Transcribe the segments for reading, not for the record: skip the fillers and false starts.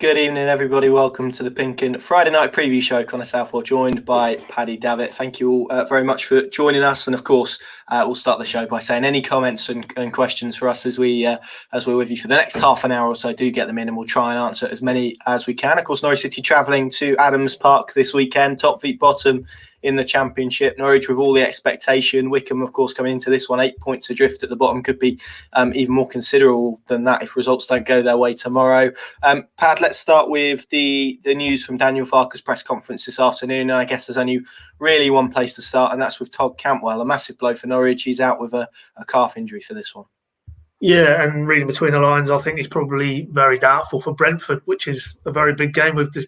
Good evening, everybody. Welcome to the Pinkin Friday night preview show. Connor Southwell joined by Paddy Davitt. Thank you all very much for joining us. And of course, we'll start the show by saying any comments and questions for us as we're with you for the next half an hour or so. Do get them in, and we'll try and answer as many as we can. Of course, Norwich City travelling to Adams Park this weekend. Top feet bottom in the Championship. Norwich with all the expectation. Wycombe, of course, coming into this one 8 points adrift at the bottom. Could be even more considerable than that if results don't go their way tomorrow. Pad, let's start with the news from Daniel Farke's press conference this afternoon. I guess there's only really one place to start, and that's with Todd Cantwell. A massive blow for Norwich. He's out with a calf injury for this one. Yeah, and reading between the lines, I think he's probably very doubtful for Brentford, which is a very big game with the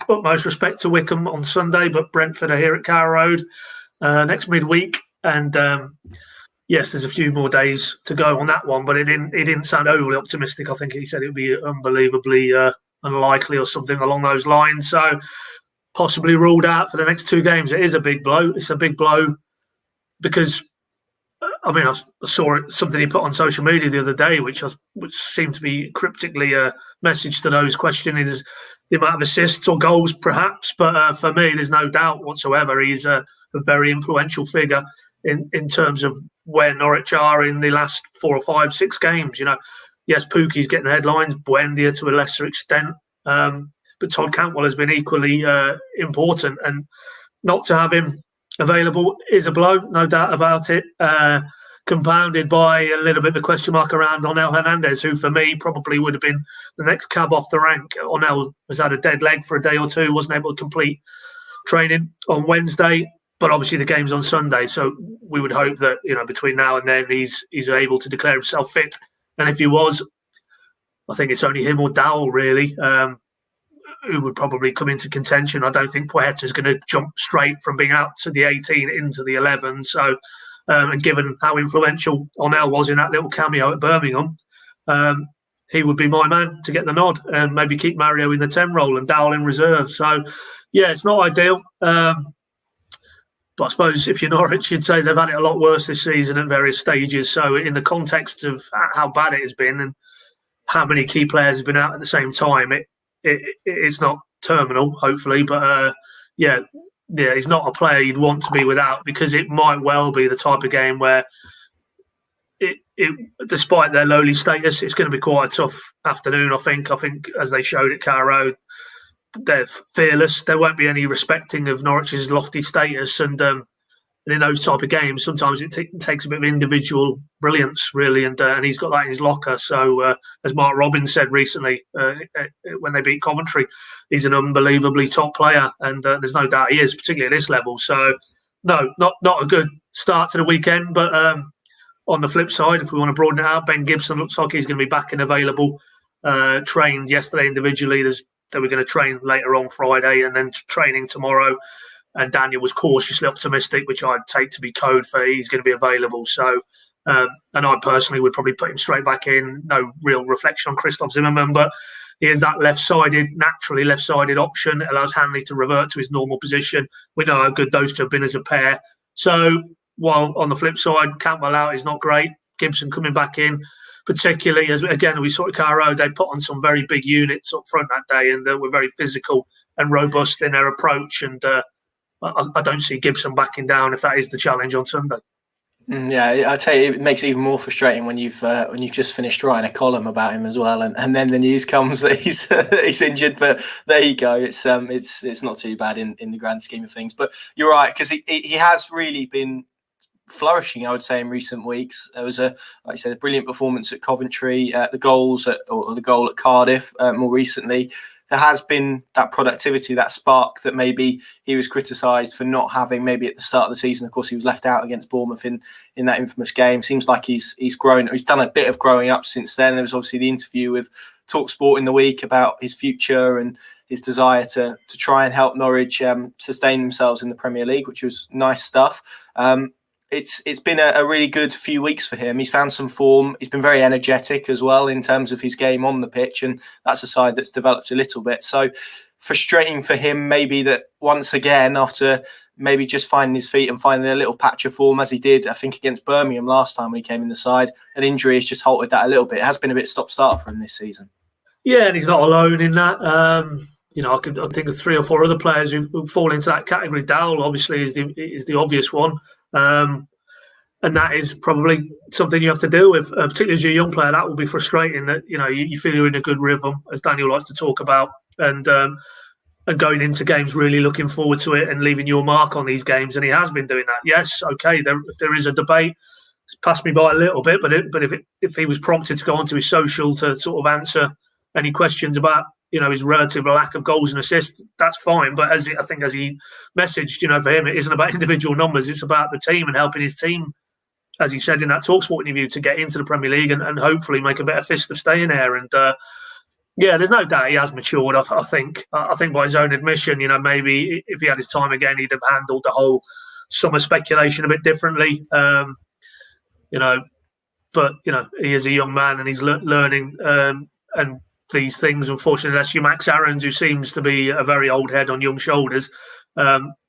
utmost respect to Wycombe on Sunday, but Brentford are here at Carrow Road next midweek, and yes, there's a few more days to go on that one, but it didn't sound overly optimistic. I think he said it would be unbelievably unlikely or something along those lines. So possibly ruled out for the next two games. It is a big blow. It's a big blow because, I mean, I saw something he put on social media the other day, which seemed to be cryptically a message to those questioning the amount of assists or goals, perhaps. But for me, there's no doubt whatsoever he's a very influential figure in terms of where Norwich are in the last 4 or 5, 6 games. You know, yes, Pukki's getting headlines, Buendia to a lesser extent, but Todd Cantwell has been equally important, and not to have him available is a blow, no doubt about it. Compounded by a little bit of a question mark around Onel Hernandez, who for me probably would have been the next cab off the rank. Onel has had a dead leg for a day or two, wasn't able to complete training on Wednesday, but obviously the game's on Sunday, so we would hope that, you know, between now and then he's able to declare himself fit. And if he was, I think it's only him or Dowell really who would probably come into contention. I don't think Poeta's going to jump straight from being out to the 18 into the 11. So, and given how influential Onel was in that little cameo at Birmingham, he would be my man to get the nod and maybe keep Mario in the 10 role and Dowell in reserve. So, yeah, it's not ideal. But I suppose if you're Norwich, you'd say they've had it a lot worse this season at various stages. So in the context of how bad it has been and how many key players have been out at the same time, it's not terminal, hopefully. But, yeah, he's not a player you'd want to be without, because it might well be the type of game where, despite their lowly status, it's going to be quite a tough afternoon, I think. I think, as they showed at Carrow Road, they're fearless. There won't be any respecting of Norwich's lofty status, and in those type of games, sometimes it takes a bit of individual brilliance, really, and he's got that in his locker. So, as Mark Robbins said recently when they beat Coventry, he's an unbelievably top player, and there's no doubt he is, particularly at this level. So, no, not a good start to the weekend. But on the flip side, if we want to broaden it out, Ben Gibson looks like he's going to be back and available. Trained yesterday individually. They were going to train later on Friday and then training tomorrow. And Daniel was cautiously optimistic, which I'd take to be code for he's going to be available. So, and I personally would probably put him straight back in. No real reflection on Christoph Zimmermann, but he is that naturally left-sided option. It allows Hanley to revert to his normal position. We know how good those two have been as a pair. So, while on the flip side, Cantwell out is not great, Gibson coming back in, particularly as, again, we saw at Carrow Road, they put on some very big units up front that day, and they were very physical and robust in their approach. And I don't see Gibson backing down if that is the challenge on Sunday. Yeah, I tell you, it makes it even more frustrating when you've just finished writing a column about him as well, and then the news comes that he's injured. But there you go. It's not too bad in the grand scheme of things. But you're right, because he has really been flourishing, I would say, in recent weeks. There was like I said, a brilliant performance at Coventry, the goal at Cardiff more recently. There has been that productivity, that spark that maybe he was criticised for not having maybe at the start of the season. Of course, he was left out against Bournemouth in that infamous game. Seems like he's grown. He's done a bit of growing up since then. There was obviously the interview with TalkSport in the week about his future and his desire to try and help Norwich sustain themselves in the Premier League, which was nice stuff. It's been a really good few weeks for him. He's found some form. He's been very energetic as well in terms of his game on the pitch, and that's a side that's developed a little bit. So frustrating for him maybe that once again, after maybe just finding his feet and finding a little patch of form as he did, I think, against Birmingham last time when he came in the side, an injury has just halted that a little bit. It has been a bit stop-start for him this season. Yeah, and he's not alone in that. I think of 3 or 4 other players who fall into that category. Dowell obviously is the obvious one. And that is probably something you have to deal with, particularly as you're a young player. That will be frustrating. That you feel you're in a good rhythm, as Daniel likes to talk about, and going into games really looking forward to it and leaving your mark on these games. And he has been doing that. Yes, okay. If there is a debate, it's passed me by a little bit, but if he was prompted to go onto his social to sort of answer any questions about his relative lack of goals and assists, that's fine. But I think as he messaged, for him, it isn't about individual numbers. It's about the team and helping his team, as he said in that TalkSport interview, to get into the Premier League and hopefully make a better fist of staying there. And there's no doubt he has matured. I think by his own admission, maybe if he had his time again, he'd have handled the whole summer speculation a bit differently. But he is a young man and he's learning. And these things, unfortunately, unless you're Max Aarons, who seems to be a very old head on young shoulders,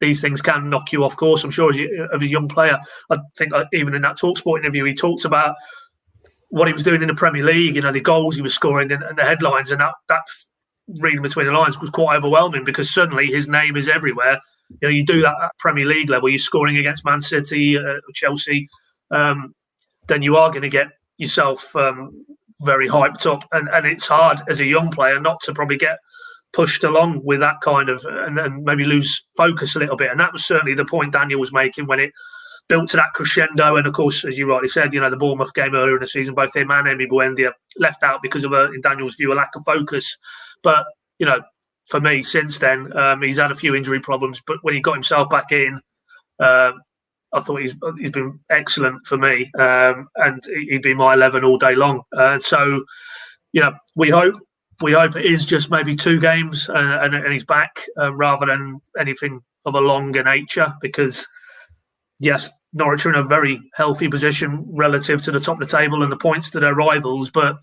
these things can knock you off course. I'm sure as a young player, I think even in that TalkSport interview, he talked about what he was doing in the Premier League, the goals he was scoring and the headlines, and that reading between the lines was quite overwhelming because suddenly his name is everywhere. You do that at Premier League level, you're scoring against Man City, Chelsea, then you are going to get yourself very hyped up, and it's hard as a young player not to probably get pushed along with that kind of and maybe lose focus a little bit. And that was certainly the point Daniel was making when it built to that crescendo. And of course, as you rightly said, the Bournemouth game earlier in the season, both him and Emi Buendia left out because of, in Daniel's view, a lack of focus. But for me, since then, he's had a few injury problems. But when he got himself back in, I thought he's been excellent for me, and he'd be my 11 all day long. So, we hope it is just maybe 2 games and he's back rather than anything of a longer nature. Because yes, Norwich are in a very healthy position relative to the top of the table and the points to their rivals, but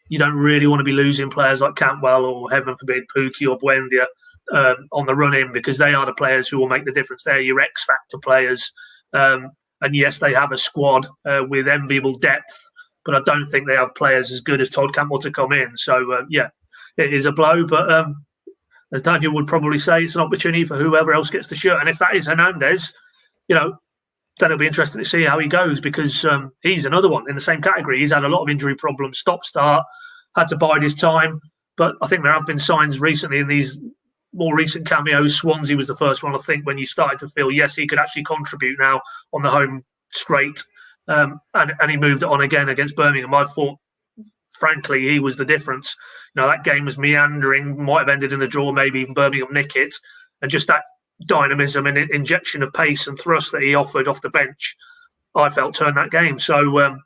you don't really want to be losing players like Cantwell or, heaven forbid, Pukki or Buendia on the run in, because they are the players who will make the difference. They're your X factor players. And yes, they have a squad with enviable depth, but I don't think they have players as good as Todd Cantwell to come in. So, it is a blow, but as Daniel would probably say, it's an opportunity for whoever else gets the shirt. And if that is Hernandez, then it'll be interesting to see how he goes, because he's another one in the same category. He's had a lot of injury problems, stop-start, had to bide his time. But I think there have been signs recently in these more recent cameos. Swansea was the first one, I think, when you started to feel, yes, he could actually contribute now on the home straight. And he moved it on again against Birmingham. I thought, frankly, he was the difference. That game was meandering, might have ended in a draw, maybe even Birmingham nick it. And just that dynamism and injection of pace and thrust that he offered off the bench, I felt turned that game. So,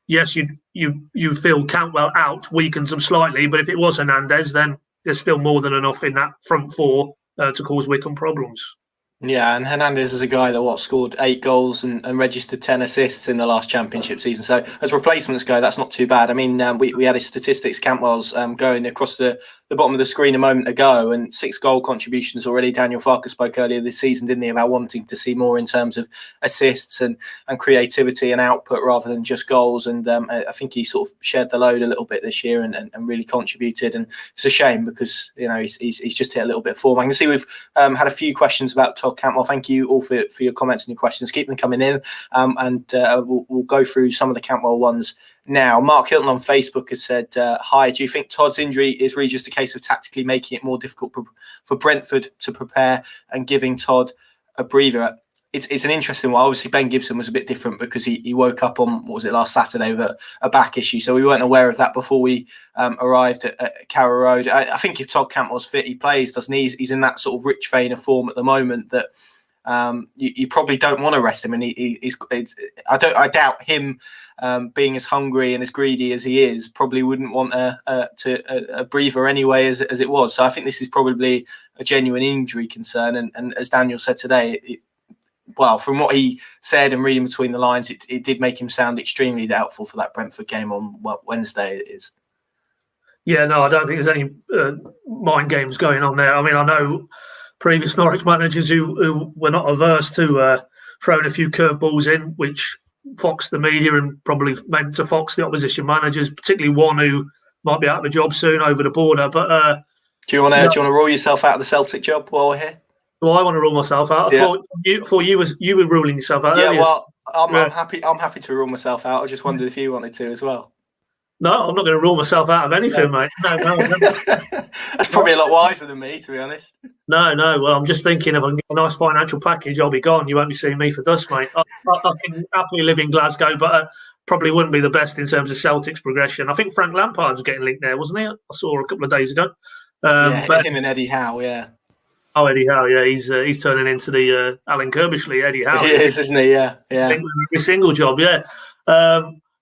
yes, you feel Cantwell out weakens them slightly, but if it was Hernandez, then there's still more than enough in that front 4 to cause Wycombe problems. Yeah, and Hernandez is a guy that scored 8 goals and registered 10 assists in the last championship season. So as replacements go, that's not too bad. I mean, we had his statistics. Cantwell's going across the bottom of the screen a moment ago, and 6 goal contributions already. Daniel Farker spoke earlier this season, didn't he, about wanting to see more in terms of assists and creativity and output rather than just goals. And I think he sort of shared the load a little bit this year and really contributed. And it's a shame because he's just hit a little bit of form. I can see we've had a few questions about Todd Cantwell. Thank you all for your comments and your questions. Keep them coming in, and we'll go through some of the Cantwell ones now. Mark Hilton on Facebook has said, hi, do you think Todd's injury is really just a case of tactically making it more difficult for Brentford to prepare and giving Todd a breather? It's an interesting one. Obviously, Ben Gibson was a bit different because he woke up on, last Saturday with a back issue. So we weren't aware of that before we arrived at Carrow Road. I think if Todd Cantwell's fit, he plays, doesn't he? He's in that sort of rich vein of form at the moment that you probably don't want to rest him. And I doubt him being as hungry and as greedy as he is, probably wouldn't want a breather anyway as it was. So I think this is probably a genuine injury concern. And as Daniel said today, from what he said and reading between the lines, it did make him sound extremely doubtful for that Brentford game on Wednesday. It is. Yeah, no, I don't think there's any mind games going on there. I mean, I know previous Norwich managers who were not averse to throwing a few curveballs in, which foxed the media and probably meant to fox the opposition managers, particularly one who might be out of a job soon over the border. But do you want to rule yourself out of the Celtic job while we're here? Well, I want to rule myself out. I thought you were ruling yourself out. Yeah, earlier. well, I'm happy. I'm happy to rule myself out. I just wondered if you wanted to as well. No, I'm not going to rule myself out of anything, mate. No. That's probably a lot wiser than me, to be honest. No. Well, I'm just thinking if I can get a nice financial package, I'll be gone. You won't be seeing me for dust, mate. I can happily live in Glasgow, but probably wouldn't be the best in terms of Celtic's progression. I think Frank Lampard was getting linked there, wasn't he? I saw a couple of days ago. But him and Eddie Howe, yeah. Oh, Eddie Howe, yeah, he's turning into the Alan Kirbishley, Eddie Howe. He is, isn't he? Yeah. Every single job, yeah.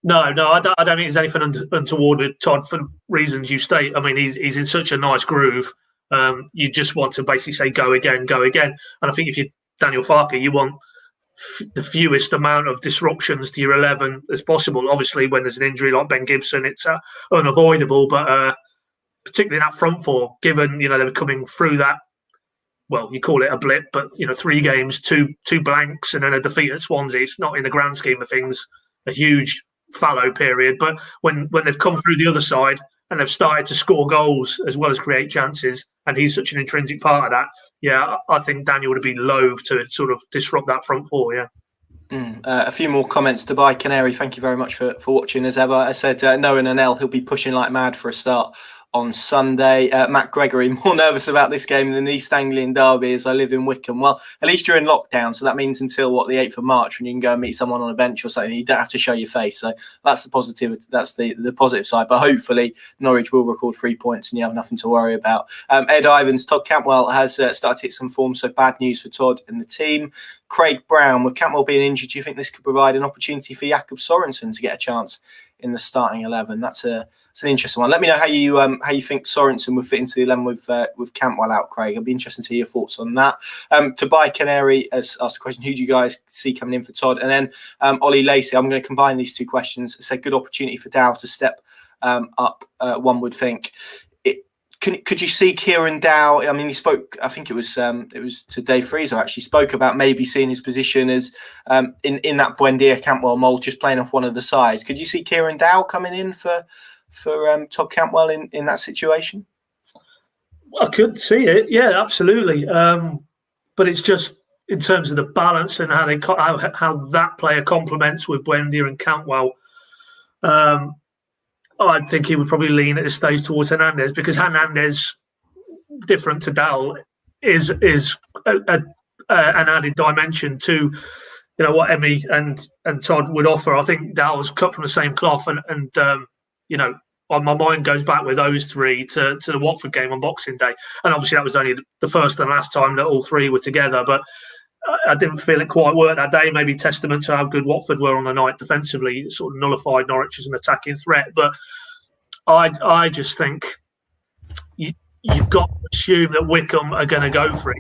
No, I don't think there's anything untoward with Todd for reasons you state. I mean, he's in such a nice groove. You just want to basically say go again. And I think if you're Daniel Farke, you want the fewest amount of disruptions to your 11 as possible. Obviously, when there's an injury like Ben Gibson, it's unavoidable. But particularly in that front four, given they were coming through that. Well, you call it a blip, but 3 games, two blanks, and then a defeat at Swansea. It's not in the grand scheme of things a huge fallow period, but when they've come through the other side and they've started to score goals as well as create chances, and he's such an intrinsic part of that, I think Daniel would have been loath to sort of disrupt that front four. A few more comments. Dubai Canary, thank you very much for watching as ever. I said knowing Anel, he'll be pushing like mad for a start on Sunday. Matt Gregory, more nervous about this game than the East Anglian derby as I live in Wycombe. Well, at least you're in lockdown, so that means until the 8th of March when you can go and meet someone on a bench or something. You don't have to show your face, so that's the positive. That's the positive side. But hopefully Norwich will record 3 points and you have nothing to worry about. Ed Ivans, Todd Cantwell has started to hit some form, so bad news for Todd and the team. Craig Brown, with Cantwell being injured, do you think this could provide an opportunity for Jakob Sorensen to get a chance in the starting 11? That's an interesting one. Let me know how you think Sorensen would fit into the 11 with Cantwell out, Craig. I'd be interested to hear your thoughts on that. Tobai Canary has asked a question: who do you guys see coming in for Todd? And then Ollie Lacey, I'm going to combine these two questions. It's a good opportunity for Dow to step up, one would think. Could you see Kieran Dow? I mean, he spoke. I think it was to Dave Freezer actually spoke about maybe seeing his position as in that Buendia Cantwell mould, just playing off one of the sides. Could you see Kieran Dow coming in for Todd Cantwell in that situation? Well, I could see it. Yeah, absolutely. But it's just in terms of the balance and how that player complements with Buendia and Cantwell. I think he would probably lean at this stage towards Hernandez, because Hernandez, different to Dowell, is an added dimension to what Emmy and Todd would offer. I think Dowell's cut from the same cloth, and on my mind goes back with those three to the Watford game on Boxing Day, and obviously that was only the first and last time that all three were together. But I didn't feel it quite worked that day. Maybe testament to how good Watford were on the night defensively. It sort of nullified Norwich as an attacking threat. But I just think you've got to assume that Wycombe are going to go for it.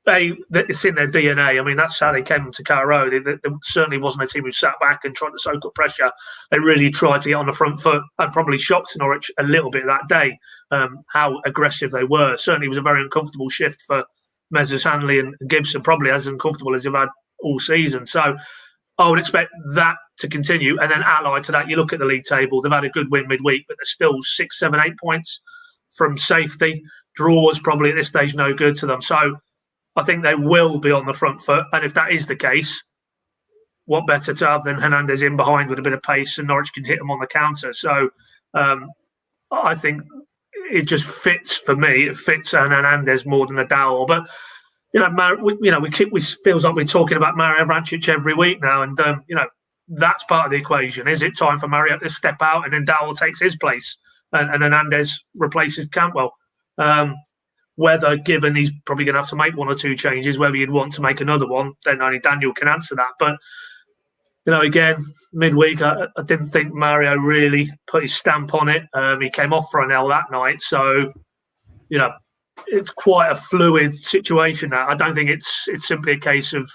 It's in their DNA. I mean, that's how they came to Carrow. There certainly wasn't a team who sat back and tried to soak up pressure. They really tried to get on the front foot, and probably shocked Norwich a little bit that day, how aggressive they were. Certainly it was a very uncomfortable shift for Mezers, Hanley and Gibson, probably as uncomfortable as they've had all season. So I would expect that to continue. And then allied to that, you look at the league table, they've had a good win midweek, but they're still 6, 7, 8 points from safety. Draws probably at this stage no good to them. So I think they will be on the front foot. And if that is the case, what better to have than Hernandez in behind with a bit of pace, and Norwich can hit them on the counter. So I think it just fits for me. It fits an Hernandez more than a Dowell. But we feels like we're talking about Mario Vrancic every week now, and that's part of the equation. Is it time for Mario to step out and then Dowell takes his place and Hernandez replaces Cantwell? Whether, given he's probably going to have to make 1 or 2 changes, whether you'd want to make another one, then only Daniel can answer that. But again, midweek, I didn't think Mario really put his stamp on it. He came off for an L that night. So, it's quite a fluid situation now. I don't think it's simply a case of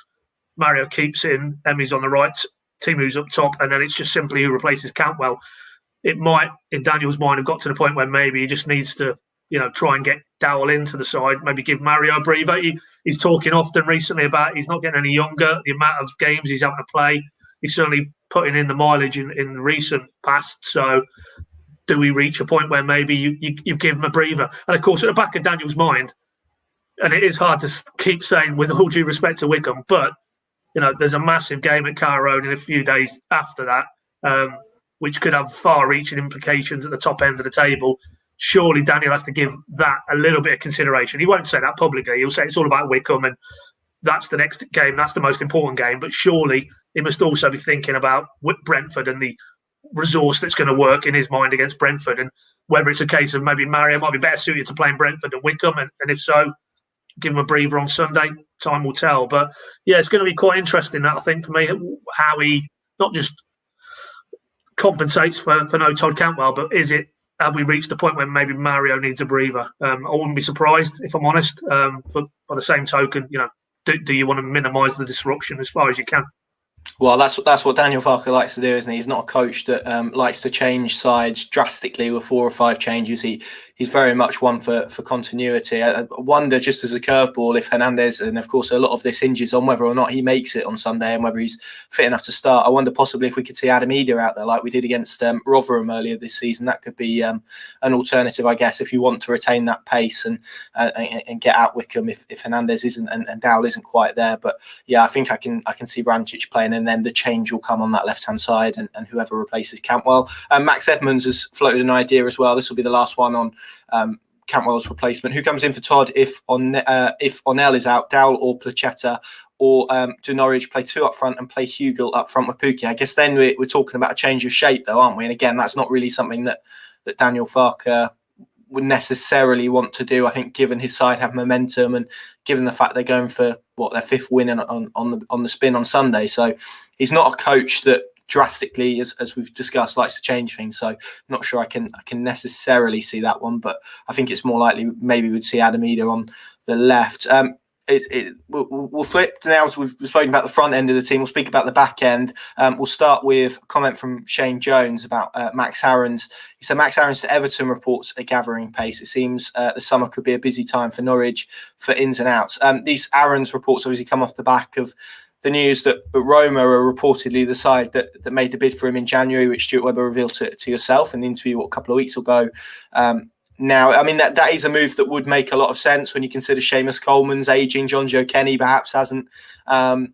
Mario keeps in, Emmy's on the right, Timu's up top, and then it's just simply who replaces Cantwell. It might, in Daniel's mind, have got to the point where maybe he just needs to, try and get Dowell into the side, maybe give Mario a breather. He's talking often recently about he's not getting any younger, the amount of games he's having to play. He's certainly putting in the mileage in the recent past. So do we reach a point where maybe you've given him a breather? And of course, at the back of Daniel's mind, and it is hard to keep saying with all due respect to Wycombe, but there's a massive game at Carrow Road in a few days after that, which could have far-reaching implications at the top end of the table. Surely Daniel has to give that a little bit of consideration. He won't say that publicly. He'll say it's all about Wycombe and that's the next game, that's the most important game. But surely he must also be thinking about Brentford and the resource that's going to work in his mind against Brentford, and whether it's a case of maybe Mario might be better suited to playing Brentford than Wycombe, and if so, give him a breather on Sunday. Time will tell. But yeah, it's going to be quite interesting, that I think, for me, how he not just compensates for no Todd Cantwell, but have we reached the point where maybe Mario needs a breather? I wouldn't be surprised, if I'm honest. But by the same token, do you want to minimise the disruption as far as you can? Well, that's what Daniel Farke likes to do, isn't he? He's not a coach that likes to change sides drastically with 4 or 5 changes. He's very much one for continuity. I wonder, just as a curveball, if Hernandez, and of course a lot of this hinges on whether or not he makes it on Sunday and whether he's fit enough to start. I wonder possibly if we could see Adam Eder out there like we did against Rotherham earlier this season. That could be an alternative, I guess, if you want to retain that pace and get out Wycombe if Hernandez isn't and Dowell isn't quite there. But yeah, I think I can see Vrancic playing, and then the change will come on that left-hand side and whoever replaces Cantwell. Max Edmonds has floated an idea as well. This will be the last one on Cantwell's replacement. Who comes in for Todd if Onel is out, Dowell or Placheta, or do Norwich play 2 up front and play Hugel up front with Pukki? I guess then we're talking about a change of shape, though, aren't we? And again, that's not really something that Daniel Farke would necessarily want to do. I think, given his side have momentum and given the fact they're going for their 5th win on the spin on Sunday, so he's not a coach that drastically, as we've discussed, likes to change things. So not sure I can necessarily see that one, but I think it's more likely maybe we'd see Adam Eder on the left. We'll flip now. As we've spoken about the front end of the team, we'll speak about the back end. We'll start with a comment from Shane Jones about Max Aarons. He said, Max Aarons to Everton reports a gathering pace. It seems the summer could be a busy time for Norwich for ins and outs. These Aarons reports obviously come off the back of the news that Roma are reportedly the side that made the bid for him in January, which Stuart Webber revealed to yourself in the interview a couple of weeks ago. Now, I mean, that is a move that would make a lot of sense when you consider Seamus Coleman's ageing. John Joe Kenny perhaps hasn't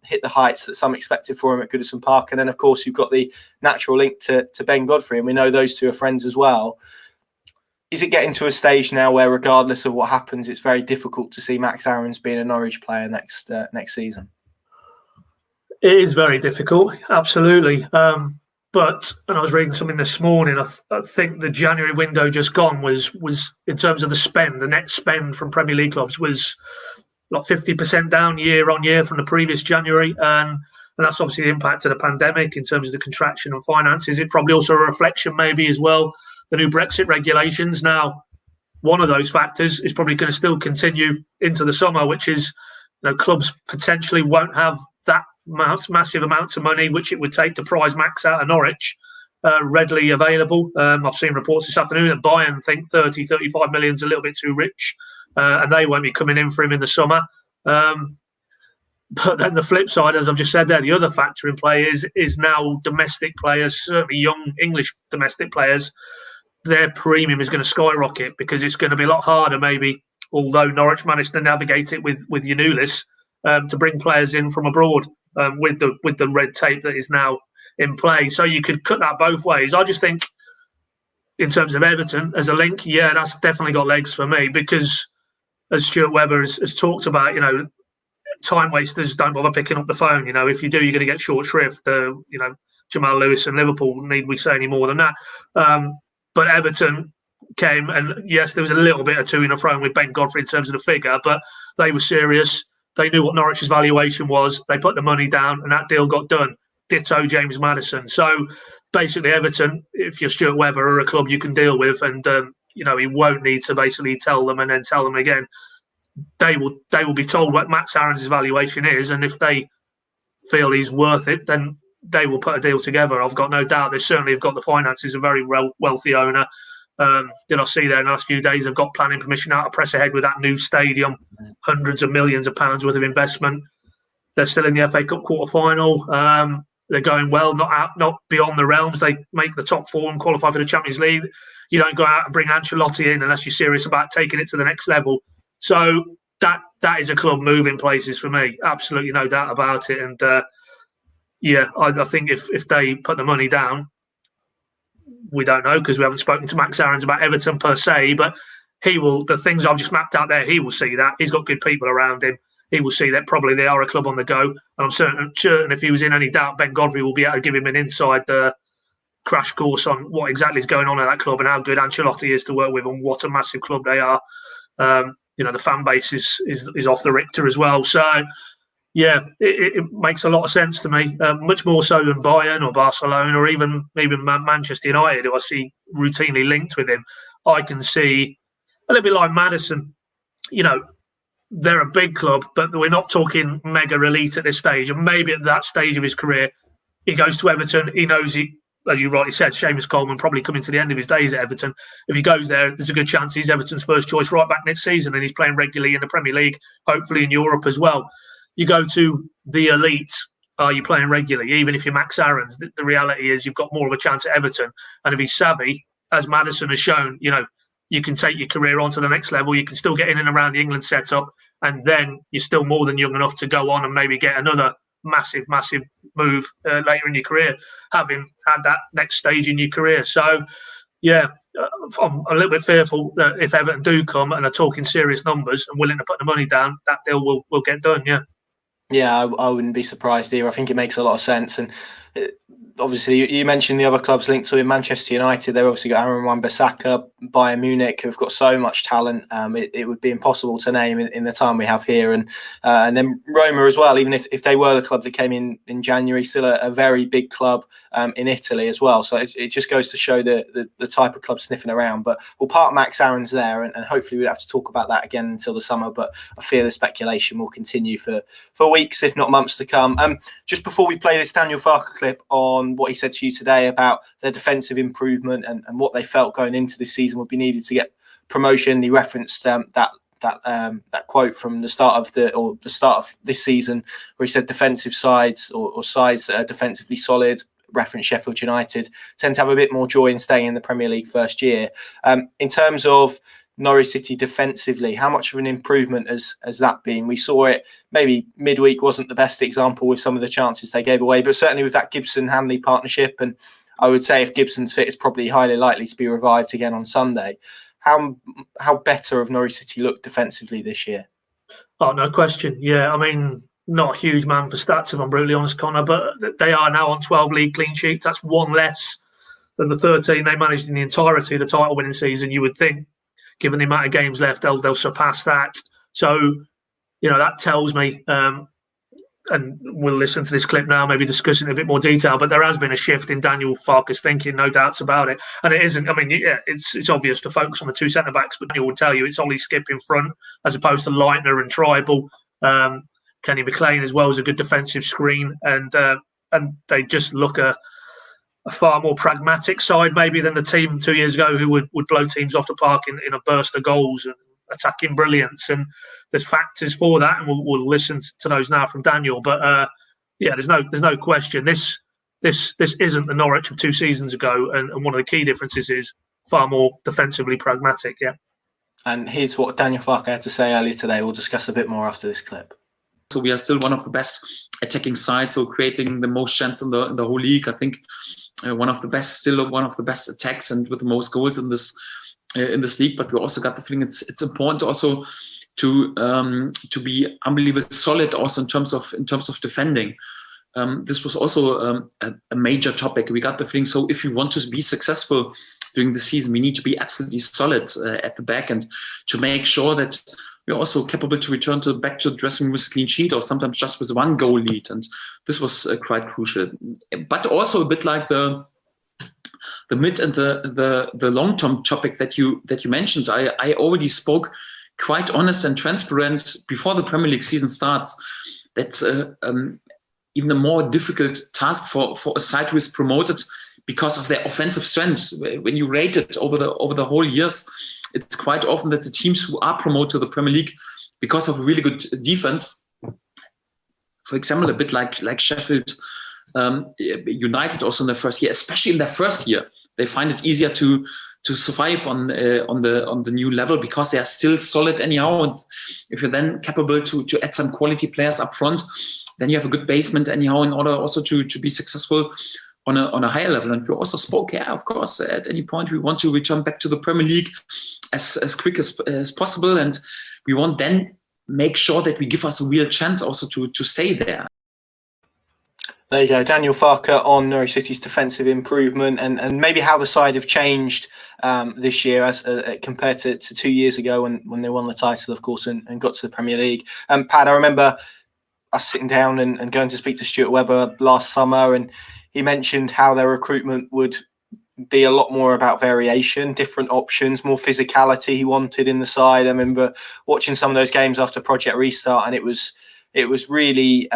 hit the heights that some expected for him at Goodison Park. And then, of course, you've got the natural link to Ben Godfrey, and we know those two are friends as well. Is it getting to a stage now where, regardless of what happens, it's very difficult to see Max Aarons being a Norwich player next season? It is very difficult, absolutely. But when I was reading something this morning, I think the January window just gone was in terms of the net spend from Premier League clubs was like 50% down year on year from the previous January. And that's obviously the impact of the pandemic in terms of the contraction of finances. It probably also a reflection maybe as well, the new Brexit regulations. Now, one of those factors is probably going to still continue into the summer, which is clubs potentially won't have that massive amounts of money which it would take to prize Max out of Norwich readily available. I've seen reports this afternoon that Bayern think 30-35 million is a little bit too rich, and they won't be coming in for him in the summer. But then the flip side, as I've just said there, the other factor in play is now domestic players, certainly young English domestic players, their premium is going to skyrocket because it's going to be a lot harder maybe, although Norwich managed to navigate it with Yanulis, to bring players in from abroad with the red tape that is now in play. So you could cut that both ways. I just think in terms of Everton as a link, yeah, that's definitely got legs for me because as Stuart Webber has talked about, time wasters don't bother picking up the phone. If you do, you're going to get short shrift. Jamal Lewis and Liverpool, need we say any more than that? But Everton came and yes, there was a little bit of to and fro with Ben Godfrey in terms of the figure, but they were serious. They knew what Norwich's valuation was. They put the money down and that deal got done. Ditto James Maddison. So basically Everton, if you're Stuart Webber, are a club you can deal with and, he won't need to basically tell them and then tell them again. They will be told what Max Aarons' valuation is, and if they feel he's worth it, then they will put a deal together. I've got no doubt. They certainly have got the finances, a very wealthy owner. Did I see there in the last few days they've got planning permission out to press ahead with that new stadium, hundreds of millions of pounds worth of investment. They're still in the FA Cup quarter-final. they're going well, not beyond the realms. They make the top four and qualify for the Champions League. You don't go out and bring Ancelotti in unless you're serious about taking it to the next level. So that is a club moving places for me. Absolutely no doubt about it. And I think if they put the money down, we don't know because we haven't spoken to Max Aarons about Everton per se, but he will, the things I've just mapped out there, he will see that. He's got good people around him. He will see that probably they are a club on the go. And I'm certain if he was in any doubt, Ben Godfrey will be able to give him an inside crash course on what exactly is going on at that club and how good Ancelotti is to work with and what a massive club they are. The fan base is off the Richter as well. So, yeah, it makes a lot of sense to me, much more so than Bayern or Barcelona or even Manchester United, who I see routinely linked with him. I can see a little bit like Maddison, they're a big club, but we're not talking mega elite at this stage. And maybe at that stage of his career, he goes to Everton. He knows as you rightly said, Seamus Coleman probably coming to the end of his days at Everton. If he goes there, there's a good chance he's Everton's first choice right back next season, and he's playing regularly in the Premier League, hopefully in Europe as well. You go to the elite, are you playing regularly? Even if you're Max Aarons, the reality is you've got more of a chance at Everton. And if he's savvy, as Maddison has shown, you can take your career on to the next level. You can still get in and around the England setup, and then you're still more than young enough to go on and maybe get another massive move later in your career, having had that next stage in your career. So, yeah, I'm a little bit fearful that if Everton do come and are talking serious numbers and willing to put the money down, that deal will get done, yeah. Yeah, I wouldn't be surprised either. I think it makes a lot of sense. And obviously, you mentioned the other clubs linked to him, Manchester United. They've obviously got Aaron Wan-Bissaka, Bayern Munich, who've got so much talent. It would be impossible to name in the time we have here. And then Roma as well, even if they were the club that came in January, still a very big club in Italy as well. So it just goes to show the type of club sniffing around. But we'll park Max Aarons there, and hopefully we'll have to talk about that again until the summer. But I fear the speculation will continue for weeks, if not months to come. Just before we play this Daniel Farke clip on what he said to you today about their defensive improvement and what they felt going into this season would be needed to get promotion, he referenced that quote from the start of this season where he said defensive sides or sides that are defensively solid, reference Sheffield United, tend to have a bit more joy in staying in the Premier League first year. In terms of Norwich City defensively, how much of an improvement has that been? We saw it maybe midweek wasn't the best example with some of the chances they gave away, but certainly with that Gibson-Hanley partnership, and I would say if Gibson's fit, it's probably highly likely to be revived again on Sunday. How better have Norwich City looked defensively this year? Oh, no question. Yeah, I mean, not a huge man for stats, if I'm brutally honest, Connor, but they are now on 12 league clean sheets. That's one less than the 13 they managed in the entirety of the title-winning season. You would think, given the amount of games left, they'll surpass that. So, that tells me, and we'll listen to this clip now, maybe discuss it in a bit more detail, but there has been a shift in Daniel Farke's thinking, no doubts about it. And it isn't, it's obvious to focus on the two centre-backs, but Daniel will tell you it's Ollie Skip in front as opposed to Leitner and Tribal. Kenny McLean as well as a good defensive screen. And they just look a far more pragmatic side maybe than the team 2 years ago who would blow teams off the park in a burst of goals and attacking brilliance. And there's factors for that, and we'll listen to those now from Daniel. But there's no question. This isn't the Norwich of 2 seasons ago, and one of the key differences is far more defensively pragmatic. Yeah. And here's what Daniel Farke had to say earlier today. We'll discuss a bit more after this clip. So we are still one of the best attacking sides, so creating the most chance in the whole league. I think one of the best attacks and with the most goals in this league. But we also got the feeling it's important also to be unbelievably solid also in terms of defending. This was also a major topic. We got the feeling, so if we want to be successful during the season, we need to be absolutely solid at the back and to make sure that we're also capable to return back to the dressing room with a clean sheet or sometimes just with one goal lead. And this was quite crucial. But also a bit like the mid and the long-term topic that you mentioned. I already spoke quite honest and transparent before the Premier League season starts. That's even a more difficult task for a side who is promoted because of their offensive strength. When you rate it over the whole years, it's quite often that the teams who are promoted to the Premier League because of a really good defense, for example, a bit like Sheffield United also in their first year, especially in their first year, they find it easier to survive on the new level because they are still solid anyhow. And if you're then capable to add some quality players up front, then you have a good basement anyhow in order also to be successful on a higher level. And we also spoke, of course, at any point we want to return back to the Premier League as quick as possible, and we want then make sure that we give us a real chance also to stay there. There you go, Daniel Farke on Norwich City's defensive improvement and maybe how the side have changed this year as compared to 2 years ago when they won the title, of course, and got to the Premier League. Pat, I remember us sitting down and going to speak to Stuart Webber last summer, and he mentioned how their recruitment would be a lot more about variation, different options, more physicality he wanted in the side. I remember watching some of those games after Project Restart, and it was really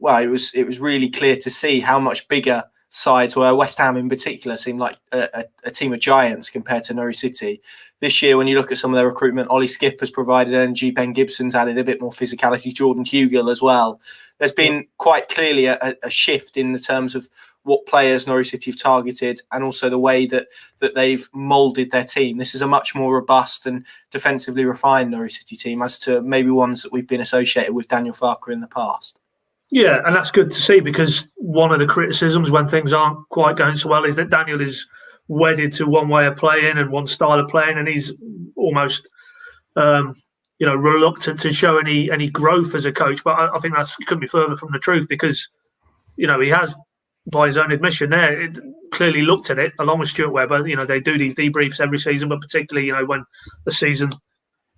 it was really clear to see how much bigger sides were. West Ham in particular seemed like a team of giants compared to Norwich City. This year, when you look at some of their recruitment, Ollie Skip has provided energy, Ben Gibson's added a bit more physicality, Jordan Hugill as well. There's been quite clearly a shift in the terms of what players Norwich City have targeted and also the way that they've moulded their team. This is a much more robust and defensively refined Norwich City team as to maybe ones that we've been associated with Daniel Farke in the past. Yeah, and that's good to see, because one of the criticisms when things aren't quite going so well is that Daniel is wedded to one way of playing and one style of playing, and he's almost reluctant to show any growth as a coach. But I think that couldn't be further from the truth, because he has, by his own admission there, clearly looked at it along with Stuart Webber. They do these debriefs every season, but particularly when the season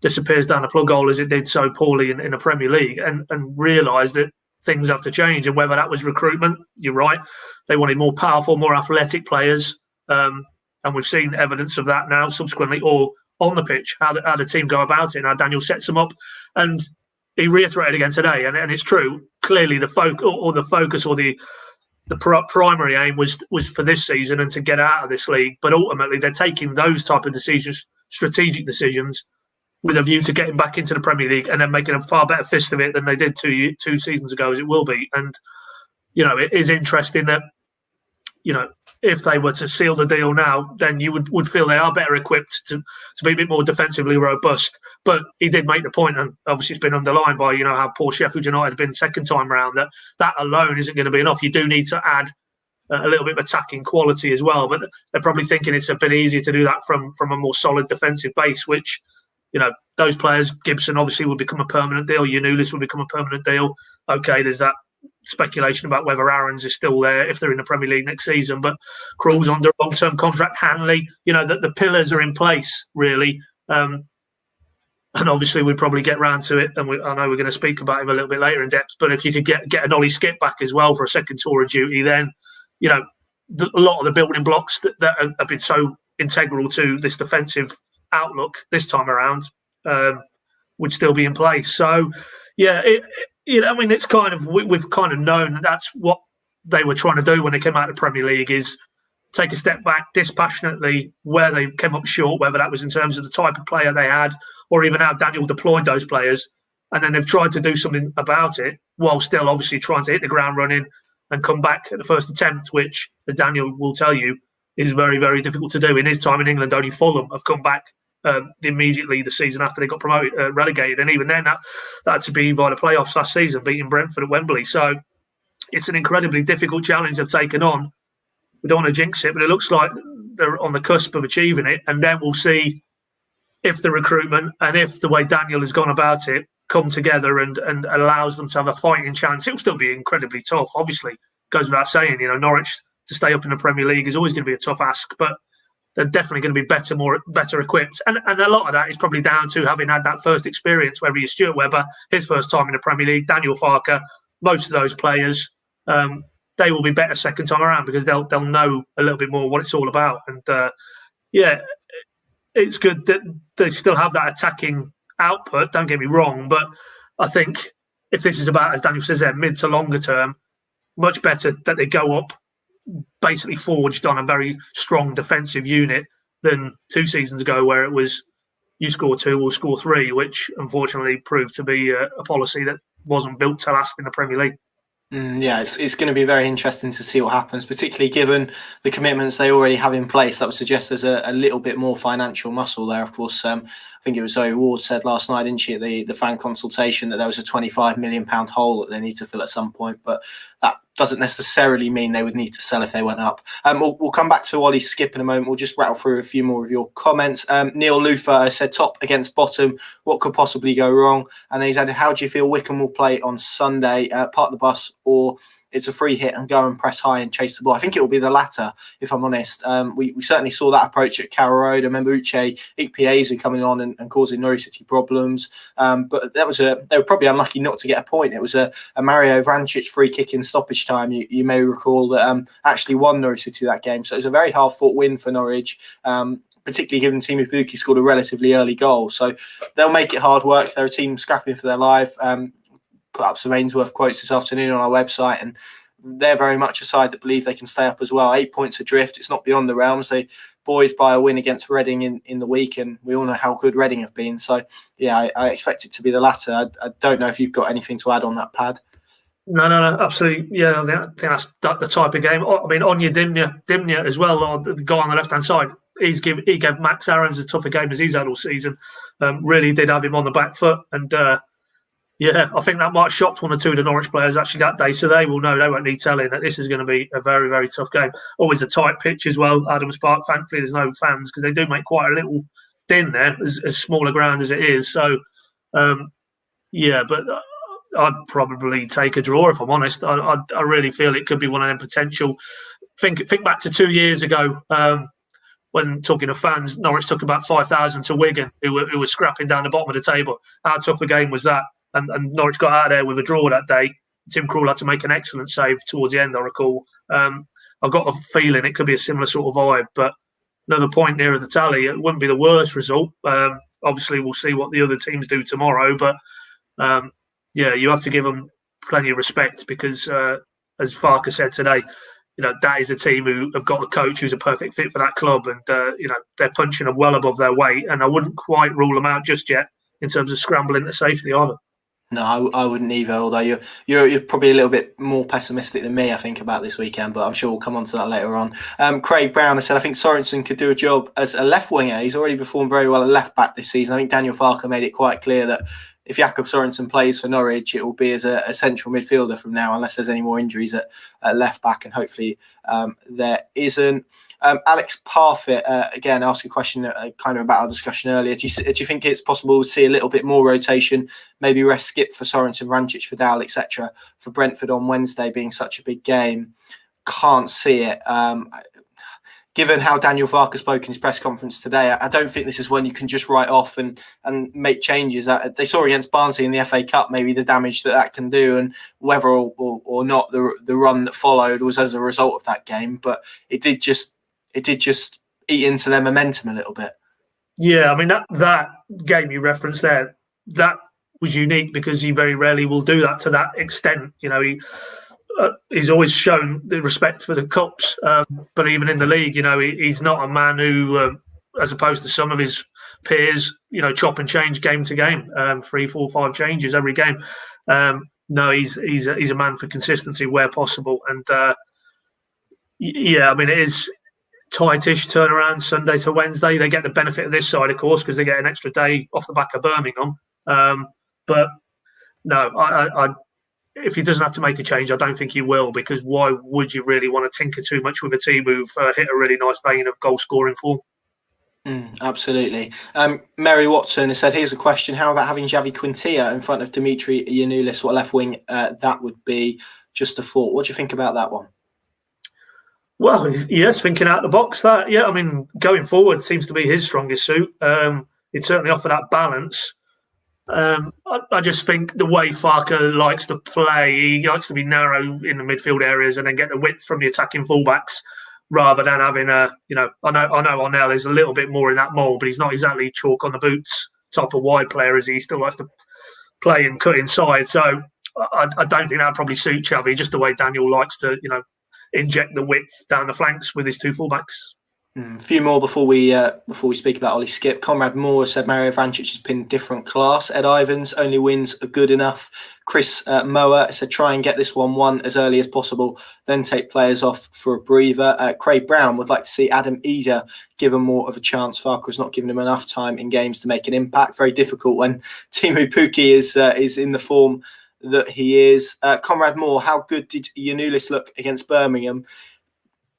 disappears down a plug hole as it did so poorly in the Premier League, and realised that things have to change. And whether that was recruitment, you're right, they wanted more powerful, more athletic players, and we've seen evidence of that now subsequently, or on the pitch, how the team go about it and how Daniel sets them up. And he reiterated again today, and it's true, clearly the focus or the primary aim was for this season and to get out of this league. But ultimately they're taking those type of decisions, strategic decisions, with a view to getting back into the Premier League and then making a far better fist of it than they did two seasons ago, as it will be. And, it is interesting that, if they were to seal the deal now, then you would feel they are better equipped to be a bit more defensively robust. But he did make the point, and obviously it's been underlined by, how poor Sheffield United have been second time round, that alone isn't going to be enough. You do need to add a little bit of attacking quality as well. But they're probably thinking it's a bit easier to do that from a more solid defensive base, which, those players, Gibson obviously will become a permanent deal. Yanulis will become a permanent deal. Okay, there's that speculation about whether Aarons is still there if they're in the Premier League next season. But Krul's under a long-term contract. Hanley, the pillars are in place, really. And obviously we'll probably get round to it. And I know we're going to speak about him a little bit later in depth. But if you could get an Ollie Skip back as well for a second tour of duty, then, a lot of the building blocks that have been so integral to this defensive outlook this time around would still be in place. So, yeah, it's kind of, we've kind of known that's what they were trying to do when they came out of the Premier League, is take a step back dispassionately where they came up short, whether that was in terms of the type of player they had or even how Daniel deployed those players. And then they've tried to do something about it while still obviously trying to hit the ground running and come back at the first attempt, which, as Daniel will tell you, is very, very difficult to do. In his time in England, only Fulham have come back immediately the season after they got promoted, relegated, and even then that had to be via the playoffs last season, beating Brentford at Wembley. So it's an incredibly difficult challenge they've taken on. We don't want to jinx it, but it looks like they're on the cusp of achieving it, and then we'll see if the recruitment and if the way Daniel has gone about it come together and allows them to have a fighting chance. It'll still be incredibly tough, obviously. Goes without saying, Norwich to stay up in the Premier League is always going to be a tough ask, but they're definitely going to be better equipped. And a lot of that is probably down to having had that first experience, whether you're Stuart Webber, his first time in the Premier League, Daniel Farke, most of those players, they will be better second time around because they'll know a little bit more what it's all about. And it's good that they still have that attacking output, don't get me wrong, but I think if this is about, as Daniel says there, mid to longer term, much better that they go up basically forged on a very strong defensive unit than 2 seasons ago, where it was you score 2, we'll score 3, which unfortunately proved to be a policy that wasn't built to last in the Premier League. Yeah, it's going to be very interesting to see what happens, particularly given the commitments they already have in place. That would suggest there's a little bit more financial muscle there. Of course, I think it was Zoe Ward said last night, didn't she, at the fan consultation, that there was a £25 million hole that they need to fill at some point. But that doesn't necessarily mean they would need to sell if they went up. We'll come back to Ollie Skip in a moment. We'll just rattle through a few more of your comments. Neil Lufer said top against bottom. What could possibly go wrong? And he's added, how do you feel Wycombe will play on Sunday? Park the bus, or it's a free hit and go and press high and chase the ball? I think it will be the latter, if I'm honest. We certainly saw that approach at Carrow Road. I remember Uche Ikpeazu coming on and causing Norwich City problems. But they were probably unlucky not to get a point. It was a Mario Vrancic free kick in stoppage time. You may recall that actually won Norwich City that game. So it was a very hard-fought win for Norwich. Particularly given Timu Pukki scored a relatively early goal. So they'll make it hard work. They're a team scrapping for their life. Put up some Ainsworth quotes this afternoon on our website, and they're very much a side that believe they can stay up as well. 8 points adrift. It's not beyond the realms. They buoyed by a win against Reading in the week, and we all know how good Reading have been. So, yeah, I expect it to be the latter. I don't know if you've got anything to add on that, Pad. No, absolutely. Yeah, I think that's the type of game. I mean, Onya Dimnia as well, the guy on the left-hand side, he gave Max Aarons as tough a game as he's had all season. Really did have him on the back foot. And, I think that might have shocked one or two of the Norwich players actually that day. So they will know, they won't need telling, that this is going to be a very, very tough game. Always a tight pitch as well, Adams Park. Thankfully, there's no fans because they do make quite a little din there, as small a ground as it is. So, but I'd probably take a draw if I'm honest. I really feel it could be one of them potential. Think back to 2 years ago when talking to fans, Norwich took about 5,000 to Wigan, who were scrapping down the bottom of the table. How tough a game was that? And Norwich got out of there with a draw that day. Tim Krul had to make an excellent save towards the end, I recall. I've got a feeling it could be a similar sort of vibe, but another point near the tally, it wouldn't be the worst result. Obviously, we'll see what the other teams do tomorrow, but you have to give them plenty of respect because, as Farker said today, that is a team who have got a coach who's a perfect fit for that club, and they're punching them well above their weight. And I wouldn't quite rule them out just yet in terms of scrambling to safety either. No, I wouldn't either. Although you're probably a little bit more pessimistic than me, I think, about this weekend. But I'm sure we'll come on to that later on. Craig Brown has said, I think Sorensen could do a job as a left winger. He's already performed very well at left back this season. I think Daniel Farker made it quite clear that if Jakob Sorensen plays for Norwich, it will be as a central midfielder from now, unless there's any more injuries at left back, and hopefully there isn't. Alex Parfit, again, asked a question kind of about our discussion earlier. Do you think it's possible to see a little bit more rotation, maybe rest Skip for Sorensen, Vrancic for Dowell, etc., for Brentford on Wednesday being such a big game? Can't see it. Given how Daniel Farker spoke in his press conference today, I don't think this is one you can just write off and make changes. They saw against Barnsley in the FA Cup maybe the damage that can do, and whether or not the run that followed was as a result of that game. But it did just eat into their momentum a little bit. Yeah, I mean, that game you referenced there, that was unique because he very rarely will do that to that extent. He's always shown the respect for the cups, but even in the league, he's not a man who, as opposed to some of his peers, chop and change game to game, 3, 4, 5 changes every game. No, he's a man for consistency where possible, and I mean, it is tightish turnaround Sunday to Wednesday. They get the benefit of this side, of course, because they get an extra day off the back of Birmingham. But no, I if he doesn't have to make a change, I don't think he will, because why would you really want to tinker too much with a team who've hit a really nice vein of goal scoring form? Absolutely. Mary Watson has said, here's a question. How about having Xavi Quintilla in front of Dimitri Giannoulis? What left wing that would be? Just a thought. What do you think about that one? Well, yes, thinking out the box. That, I mean, going forward seems to be his strongest suit. He'd certainly offer that balance. I just think the way Farker likes to play, he likes to be narrow in the midfield areas and then get the width from the attacking fullbacks, rather than having I know Arnell is a little bit more in that mould, but he's not exactly chalk on the boots type of wide player, as he still likes to play and cut inside. So I don't think that probably suit Xavi, just the way Daniel likes to, inject the width down the flanks with his two fullbacks. A few more before we speak about Ollie Skip. Conrad Moore said Mario Vrancic has been different class. Ed Ivans, only wins are good enough. Chris Moa said try and get this 1-1 as early as possible, then take players off for a breather. Craig Brown would like to see Adam Eder given more of a chance. Farker's not given him enough time in games to make an impact. Very difficult when Teemu Pukki is in the form that he is. Conrad Moore, how good did Giannoulis look against Birmingham?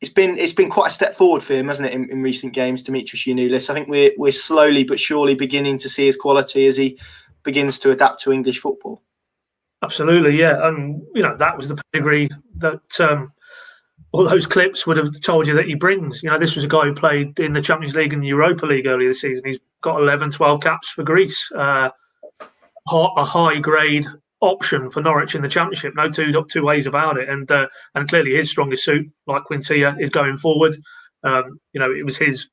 It's been quite a step forward for him, hasn't it, in recent games, Dimitris Giannoulis. I think we're slowly but surely beginning to see his quality as he begins to adapt to English football. Absolutely, yeah. And, that was the pedigree that all those clips would have told you that he brings. This was a guy who played in the Champions League and the Europa League earlier this season. He's got 11, 12 caps for Greece. A high-grade option for Norwich in the Championship. No two ways about it. And clearly his strongest suit, like Quintilla, is going forward. It was his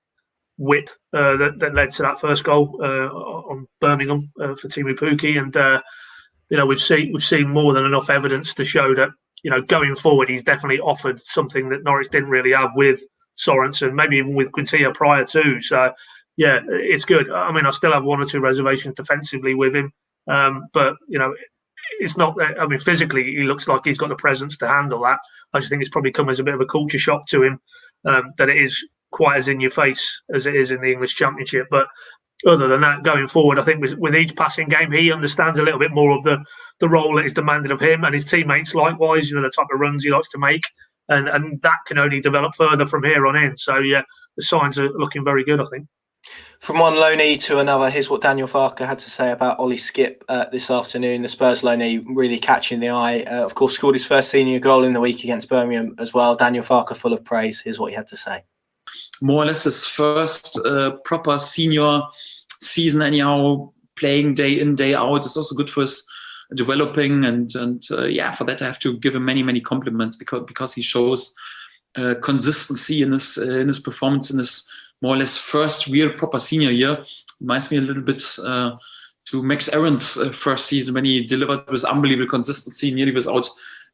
width that led to that first goal on Birmingham for Teemu Pukki. And we've seen more than enough evidence to show that going forward he's definitely offered something that Norwich didn't really have with Sorensen, maybe even with Quintilla prior to. So yeah, it's good. I mean, I still have one or two reservations defensively with him, but it's not. I mean, physically, he looks like he's got the presence to handle that. I just think it's probably come as a bit of a culture shock to him that it is quite as in your face as it is in the English Championship. But other than that, going forward, I think with each passing game, he understands a little bit more of the role that is demanded of him and his teammates likewise. The type of runs he likes to make, and that can only develop further from here on in. So yeah, the signs are looking very good, I think. From one loanee to another, here's what Daniel Farke had to say about Ollie Skip this afternoon. The Spurs loanee really catching the eye. Of course, scored his first senior goal in the week against Birmingham as well. Daniel Farke, full of praise. Here's what he had to say. More or less his first proper senior season anyhow, playing day in, day out. It's also good for his developing and for that I have to give him many, many compliments because he shows consistency in his performance in his more or less first real proper senior year. Reminds me a little bit to Max Aaron's first season when he delivered with unbelievable consistency, nearly without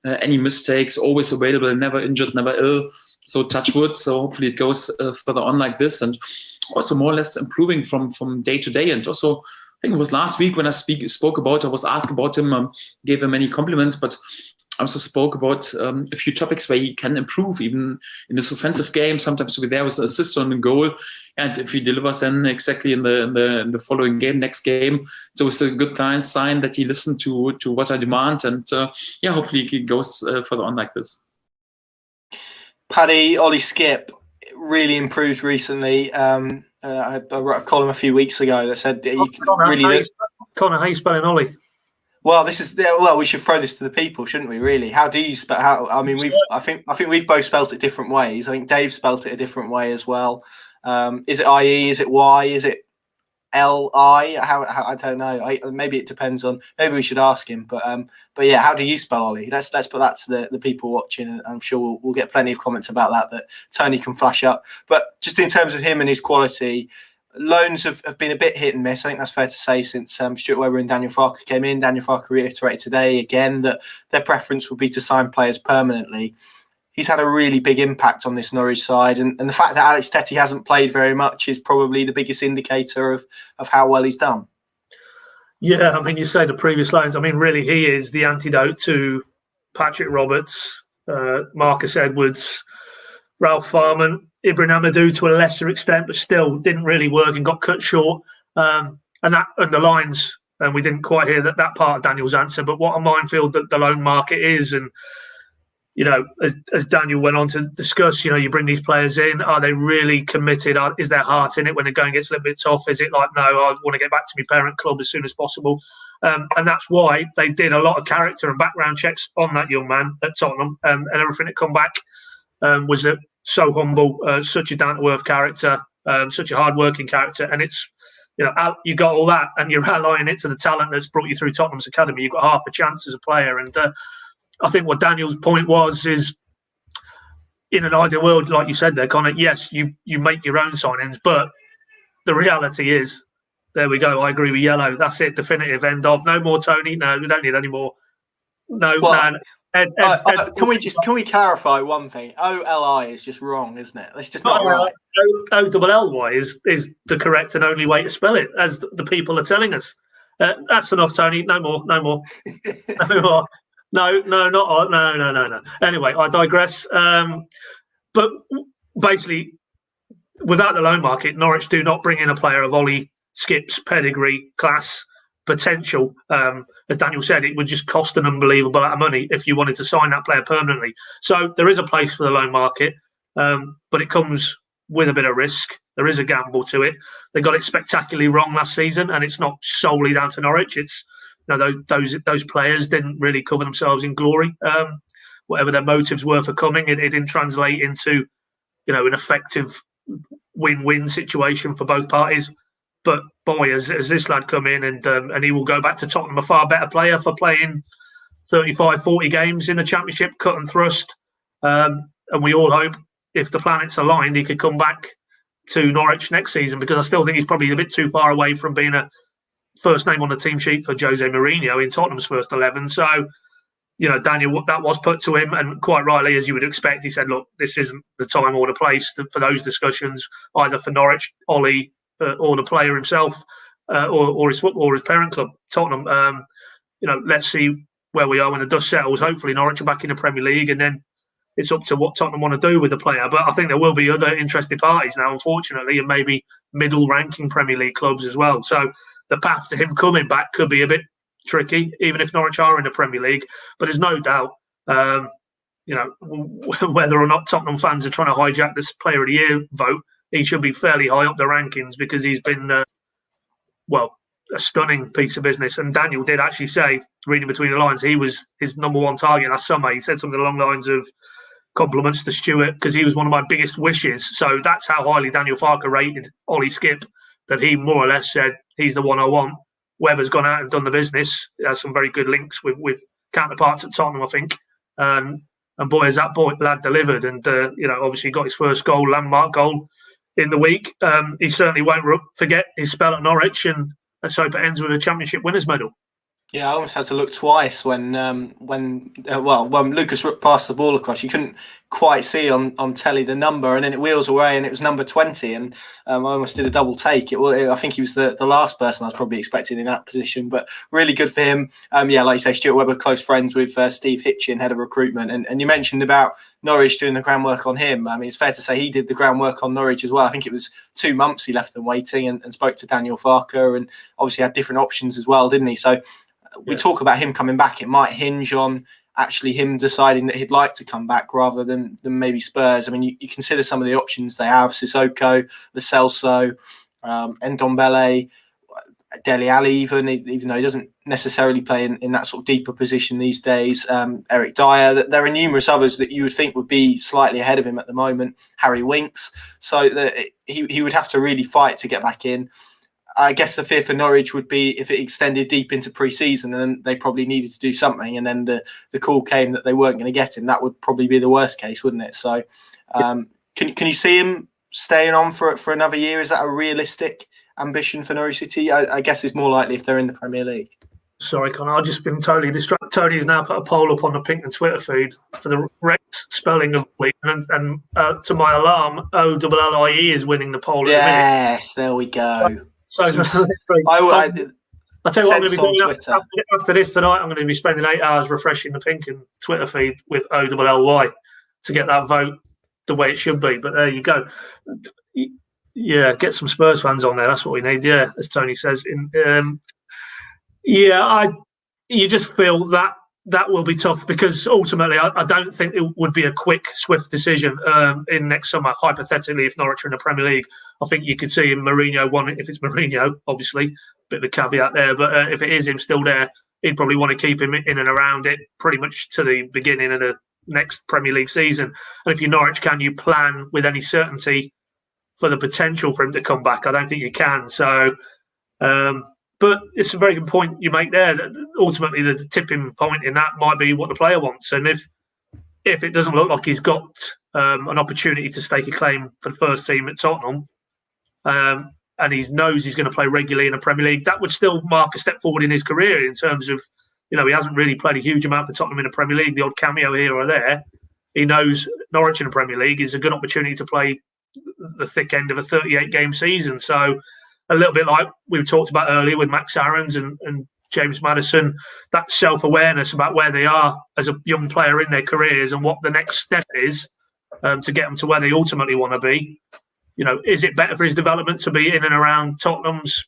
any mistakes, always available, never injured, never ill. So touch wood. So hopefully it goes further on like this, and also more or less improving from day to day. And also, I think it was last week when I was asked about him, gave him many compliments, but I also spoke about a few topics where he can improve, even in this offensive game. Sometimes we're there with an assist on the goal, and if he delivers then exactly in the following game, next game, so it's a good sign that he listened to what I demand, and hopefully he goes further on like this. Paddy, Ollie Skip really improved recently. I wrote a column a few weeks ago that said that you really. Connor, how are you spelling Ollie? Well, we should throw this to the people, shouldn't we? Really, how do you spell? I mean, I think we've both spelt it different ways. I think Dave spelt it a different way as well. Is it IE? Is it Y? Is it LI? How I don't know. Maybe it depends on. Maybe we should ask him. But yeah, how do you spell Ollie? Let's put that to the people watching, and I'm sure we'll get plenty of comments about that Tony can flash up. But just in terms of him and his quality. Loans have been a bit hit and miss. I think that's fair to say since Stuart Webber and Daniel Farke came in. Daniel Farke reiterated today again that their preference would be to sign players permanently. He's had a really big impact on this Norwich side, and the fact that Alex Tettey hasn't played very much is probably the biggest indicator of how well he's done. Yeah, I mean, you say the previous loans. I mean, really, he is the antidote to Patrick Roberts, Marcus Edwards, Ralph Farman, Ibrahim Amadou to a lesser extent, but still didn't really work and got cut short. And that underlines, and we didn't quite hear that part of Daniel's answer, but what a minefield that the loan market is. And, as Daniel went on to discuss, you bring these players in, are they really committed? Is their heart in it when the going gets a little bit tough? Is it like, no, I want to get back to my parent club as soon as possible? And that's why they did a lot of character and background checks on that young man at Tottenham, and everything that come back was so humble, such a down-to-earth character, such a hard-working character. And it's, you got all that and you're allying it to the talent that's brought you through Tottenham's academy. You've got half a chance as a player. And I think what Daniel's point is in an ideal world, like you said there, Connor, yes, you make your own signings, but the reality is, there we go, I agree with Yellow. That's it, definitive, end of. No more Tony. No, we don't need any more. No, man. Can we clarify one thing? OLI is just wrong, isn't it? Let's just not right. O-double-L-Y is the correct and only way to spell it, as the people are telling us. That's enough, Tony. No more. No, not no. Anyway, I digress. But basically, without the loan market, Norwich do not bring in a player of Ollie Skip's pedigree, class, potential. As Daniel said, it would just cost an unbelievable amount of money if you wanted to sign that player permanently. So there is a place for the loan market, but it comes with a bit of risk. There is a gamble to it. They got it spectacularly wrong last season, and it's not solely down to Norwich. It's those players didn't really cover themselves in glory. Whatever their motives were for coming, it didn't translate into an effective win-win situation for both parties. But boy, as this lad come in and he will go back to Tottenham a far better player for playing 35, 40 games in the Championship, cut and thrust. And we all hope, if the planets aligned, he could come back to Norwich next season, because I still think he's probably a bit too far away from being a first name on the team sheet for Jose Mourinho in Tottenham's first 11. So, Daniel, that was put to him, and quite rightly, as you would expect, he said, look, this isn't the time or the place for those discussions, either for Norwich, Ollie, or the player himself, or his football, or his parent club, Tottenham. Let's see where we are when the dust settles. Hopefully Norwich are back in the Premier League, and then it's up to what Tottenham want to do with the player. But I think there will be other interested parties now, unfortunately, and maybe middle-ranking Premier League clubs as well. So the path to him coming back could be a bit tricky, even if Norwich are in the Premier League. But there's no doubt, whether or not Tottenham fans are trying to hijack this Player of the Year vote, he should be fairly high up the rankings, because he's been, a stunning piece of business. And Daniel did actually say, reading between the lines, he was his number one target last summer. He said something along the lines of compliments to Stuart, because he was one of my biggest wishes. So that's how highly Daniel Farke rated Ollie Skip, that he more or less said, he's the one I want. Webber's gone out and done the business. He has some very good links with counterparts at Tottenham, I think. And boy, has that lad delivered. And, obviously got his first goal, landmark goal in the week. He certainly won't forget his spell at Norwich, and let's hope it ends with a Championship winners' medal. Yeah, I almost had to look twice when Lucas passed the ball across. You couldn't quite see on telly the number, and then it wheels away, and it was number 20. And I almost did a double take. I think he was the last person I was probably expecting in that position. But really good for him. Like you say, Stuart Webber, close friends with Steve Hitchin, head of recruitment. And you mentioned about Norwich doing the groundwork on him. I mean, it's fair to say he did the groundwork on Norwich as well. I think it was 2 months he left them waiting, and spoke to Daniel Farke, and obviously had different options as well, didn't he? So we talk about him coming back. It might hinge on actually him deciding that he'd like to come back rather than maybe Spurs. I mean, you consider some of the options they have: Sissoko, Lo Celso, Ndombele, Dele Alli, even though he doesn't necessarily play in that sort of deeper position these days. Eric Dyer. There are numerous others that you would think would be slightly ahead of him at the moment. Harry Winks. So he would have to really fight to get back in. I guess the fear for Norwich would be if it extended deep into pre-season and they probably needed to do something, and then the call came that they weren't going to get him. That would probably be the worst case, wouldn't it? So can you see him staying on for another year? Is that a realistic ambition for Norwich City? I guess it's more likely if they're in the Premier League. Sorry, Connor, I've just been totally distracted. Tony's now put a poll up on the Pink and Twitter feed for the correct spelling of Lee, and to my alarm, O-double-L-I-E is winning the poll. Yes, there we go. So I tell you what, I'm going to be doing after this tonight. I'm going to be spending 8 hours refreshing the Pink and Twitter feed with O-double-L-Y to get that vote the way it should be. But there you go. Yeah, get some Spurs fans on there. That's what we need. Yeah, as Tony says. You just feel that will be tough, because ultimately I don't think it would be a quick, swift decision in next summer, hypothetically, if Norwich are in the Premier League. I think you could see Mourinho want it. If it's Mourinho, obviously, bit of a caveat there, but if it is him still there, he'd probably want to keep him in and around it pretty much to the beginning of the next Premier League season. And if you're Norwich, can you plan with any certainty for the potential for him to come back? I don't think you can. So, but it's a very good point you make there. That ultimately, the tipping point in that might be what the player wants. And if it doesn't look like he's got an opportunity to stake a claim for the first team at Tottenham, and he knows he's going to play regularly in the Premier League, that would still mark a step forward in his career in terms of, he hasn't really played a huge amount for Tottenham in the Premier League, the odd cameo here or there. He knows Norwich in the Premier League is a good opportunity to play the thick end of a 38-game season. So a little bit like we talked about earlier with Max Aarons and James Maddison, that self-awareness about where they are as a young player in their careers and what the next step is to get them to where they ultimately want to be. Is it better for his development to be in and around Tottenham's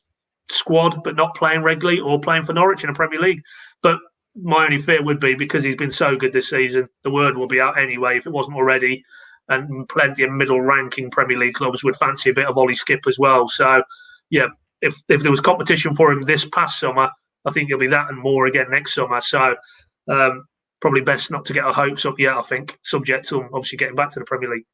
squad but not playing regularly, or playing for Norwich in the Premier League? But my only fear would be, because he's been so good this season, the word will be out anyway if it wasn't already, and plenty of middle-ranking Premier League clubs would fancy a bit of Ollie Skip as well. So, yeah, if there was competition for him this past summer, I think it'll be that and more again next summer. So probably best not to get our hopes up yet, I think, subject to obviously getting back to the Premier League.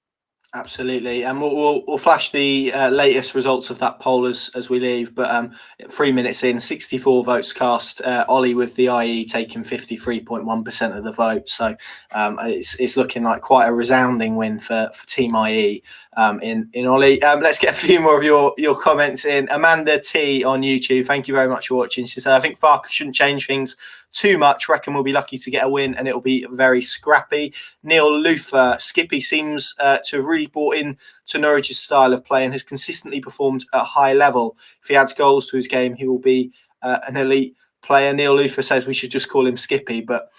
Absolutely, and we'll flash the latest results of that poll as we leave. But 3 minutes in, 64 votes cast. Ollie with the IE taking 53.1% of the vote. So it's looking like quite a resounding win for Team IE in Ollie. Let's get a few more of your comments in. Amanda T on YouTube, thank you very much for watching. She said, I think Farke shouldn't change things too much. Reckon we'll be lucky to get a win and it'll be very scrappy. Neil Luther, Skippy seems to have really bought in to Norwich's style of play and has consistently performed at a high level. If he adds goals to his game, he will be an elite player. Neil Luther says we should just call him Skippy, but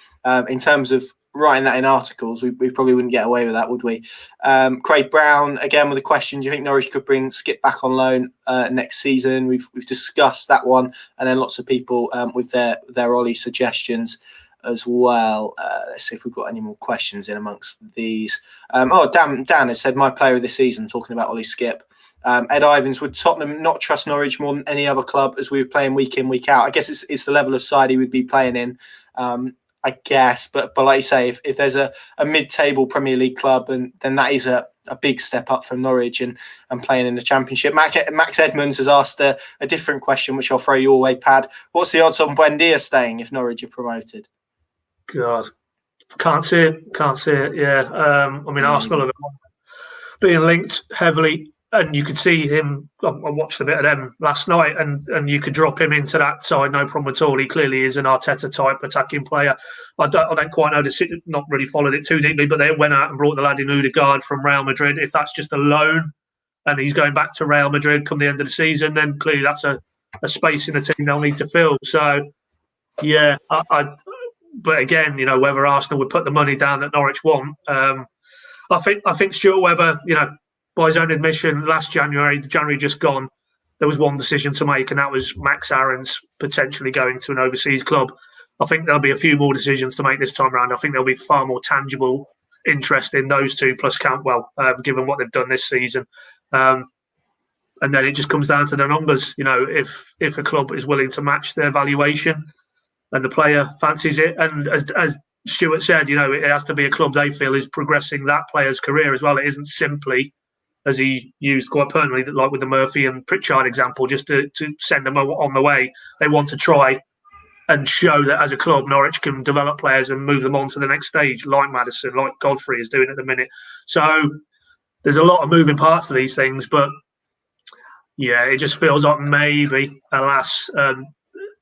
in terms of writing that in articles, we probably wouldn't get away with that, would we? Craig Brown, again with a question, do you think Norwich could bring Skip back on loan next season? We've discussed that one, and then lots of people with their Ollie suggestions as well. Let's see if we've got any more questions in amongst these. Dan has said, my player of the season, talking about Ollie Skip. Ed Ivins, would Tottenham not trust Norwich more than any other club as we were playing week in, week out? I guess it's the level of side he would be playing in, I guess. But like you say, if there's a mid-table Premier League club, then that is a big step up from Norwich and playing in the Championship. Max Edmonds has asked a different question, which I'll throw your way, Pad. What's the odds on Buendia staying if Norwich are promoted? God, can't see it. Yeah, Arsenal are being linked heavily, and you could see him. I watched a bit of them last night, and you could drop him into that side, no problem at all. He clearly is an Arteta type attacking player. I don't quite know not really followed it too deeply, but they went out and brought the lad in Odegaard from Real Madrid. If that's just a loan, and he's going back to Real Madrid come the end of the season, then clearly that's a space in the team they'll need to fill. So, yeah, But again, whether Arsenal would put the money down that Norwich want, I think Stuart Webber, by his own admission, last January, the January just gone, there was one decision to make, and that was Max Aarons potentially going to an overseas club. I think there'll be a few more decisions to make this time around. I think there'll be far more tangible interest in those two plus Cantwell, given what they've done this season. And then it just comes down to the numbers. If a club is willing to match their valuation, and the player fancies it, and as Stuart said, it has to be a club they feel is progressing that player's career as well. It isn't simply, as he used quite pertinently, like with the Murphy and Pritchard example, just to send them on the way. They want to try and show that as a club, Norwich can develop players and move them on to the next stage, like Maddison, like Godfrey is doing at the minute. So there's a lot of moving parts to these things, but yeah, it just feels like maybe, alas,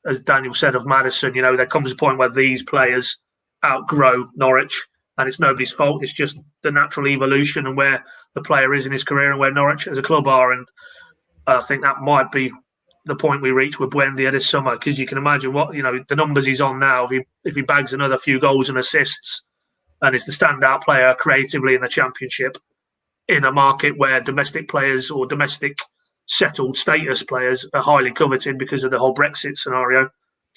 as Daniel said of Maddison, there comes a point where these players outgrow Norwich, and it's nobody's fault. It's just the natural evolution and where the player is in his career and where Norwich as a club are. And I think that might be the point we reach with Buendia this summer, because you can imagine what, the numbers he's on now. If he bags another few goals and assists and is the standout player creatively in the Championship in a market where domestic players or domestic settled status players are highly coveted because of the whole Brexit scenario in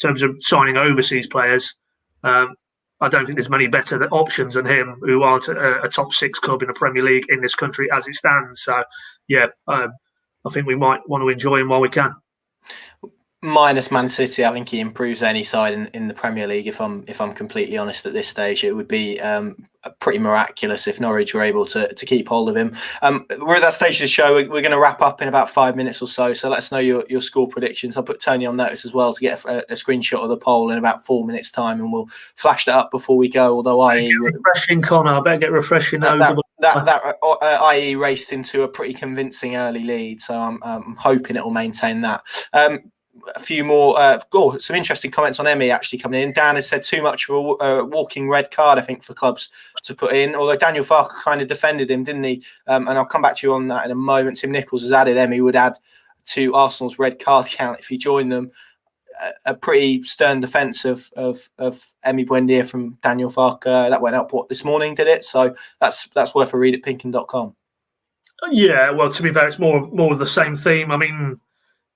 terms of signing overseas players. I don't think there's many better options than him who aren't a top six club in the Premier League in this country as it stands. So, yeah, I think we might want to enjoy him while we can. Minus Man City, I think he improves any side in the Premier League. If I'm completely honest, at this stage, it would be pretty miraculous if Norwich were able to keep hold of him. We're at that stage of the show. We're going to wrap up in about 5 minutes or so. So let us know your score predictions. I'll put Tony on notice as well to get a screenshot of the poll in about 4 minutes' time, and we'll flash that up before we go. Although refreshing, Connor. I better get refreshing. That IE raced into a pretty convincing early lead, so I'm hoping it will maintain that. a few more. Some interesting comments on Emmy actually coming in. Dan has said too much of a walking red card, I think, for clubs to put in. Although Daniel Farke kind of defended him, didn't he? And I'll come back to you on that in a moment. Tim Nichols has added Emmy would add to Arsenal's red card count if he joined them. A pretty stern defence of Emi Buendia from Daniel Farke. That went up this morning, did it? So that's worth a read at pinkin.com. Yeah, well, to be fair, it's more of the same theme. I mean,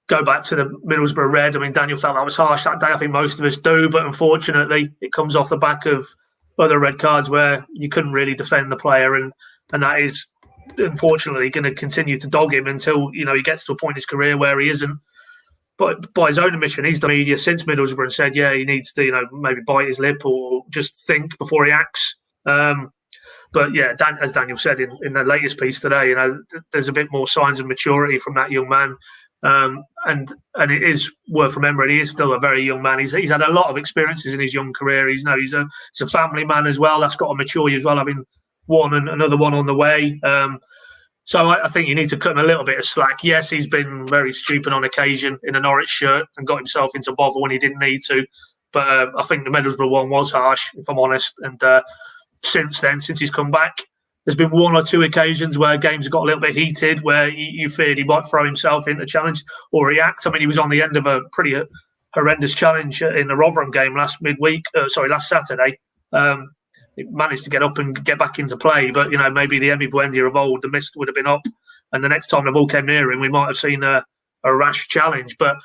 go back to the Middlesbrough red. I mean, Daniel felt that was harsh that day. I think most of us do, but unfortunately, it comes off the back of other red cards where you couldn't really defend the player, and that is unfortunately going to continue to dog him until he gets to a point in his career where he isn't. But by his own admission, he's done media since Middlesbrough and said, yeah, he needs to, maybe bite his lip or just think before he acts. But yeah, as Daniel said in the latest piece today, there's a bit more signs of maturity from that young man. And it is worth remembering, he is still a very young man. He's had a lot of experiences in his young career. He's a family man as well. That's got to mature you as well, having one and another one on the way. So I think you need to cut him a little bit of slack. Yes, he's been very stupid on occasion in a Norwich shirt and got himself into bother when he didn't need to. But I think the Middlesbrough one was harsh, if I'm honest. And since he's come back, there's been one or two occasions where games have got a little bit heated, where you feared he might throw himself into challenge or react. I mean, he was on the end of a pretty horrendous challenge in the Rotherham game last Saturday. He managed to get up and get back into play, but maybe the Emi Buendia of old, the mist would have been up, and the next time the ball came near him, we might have seen a rash challenge. But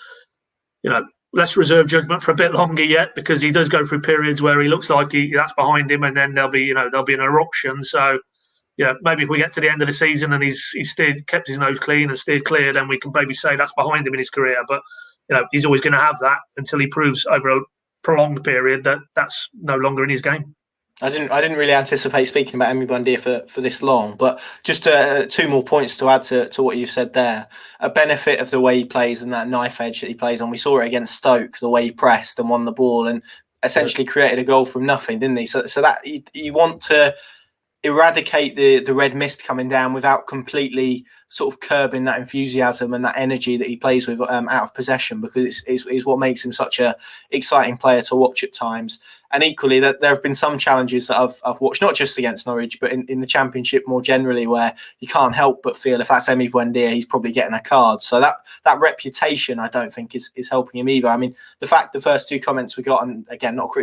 let's reserve judgment for a bit longer yet, because he does go through periods where he looks like that's behind him, and then there'll be an eruption. So maybe if we get to the end of the season and he's kept his nose clean and steered clear, then we can maybe say that's behind him in his career. But he's always going to have that until he proves over a prolonged period that that's no longer in his game. I didn't really anticipate speaking about Emi Buendia for this long, but just two more points to add to what you've said there. A benefit of the way he plays and that knife edge that he plays on. We saw it against Stoke, the way he pressed and won the ball and essentially created a goal from nothing, didn't he? So that you want to eradicate the red mist coming down without completely sort of curbing that enthusiasm and that energy that he plays with out of possession, because it's what makes him such a exciting player to watch at times. And equally, that there have been some challenges that I've watched, not just against Norwich, but in the Championship more generally, where you can't help but feel if that's Emi Buendia, he's probably getting a card. So that reputation, I don't think, is helping him either. I mean, the fact the first two comments we got, and again, not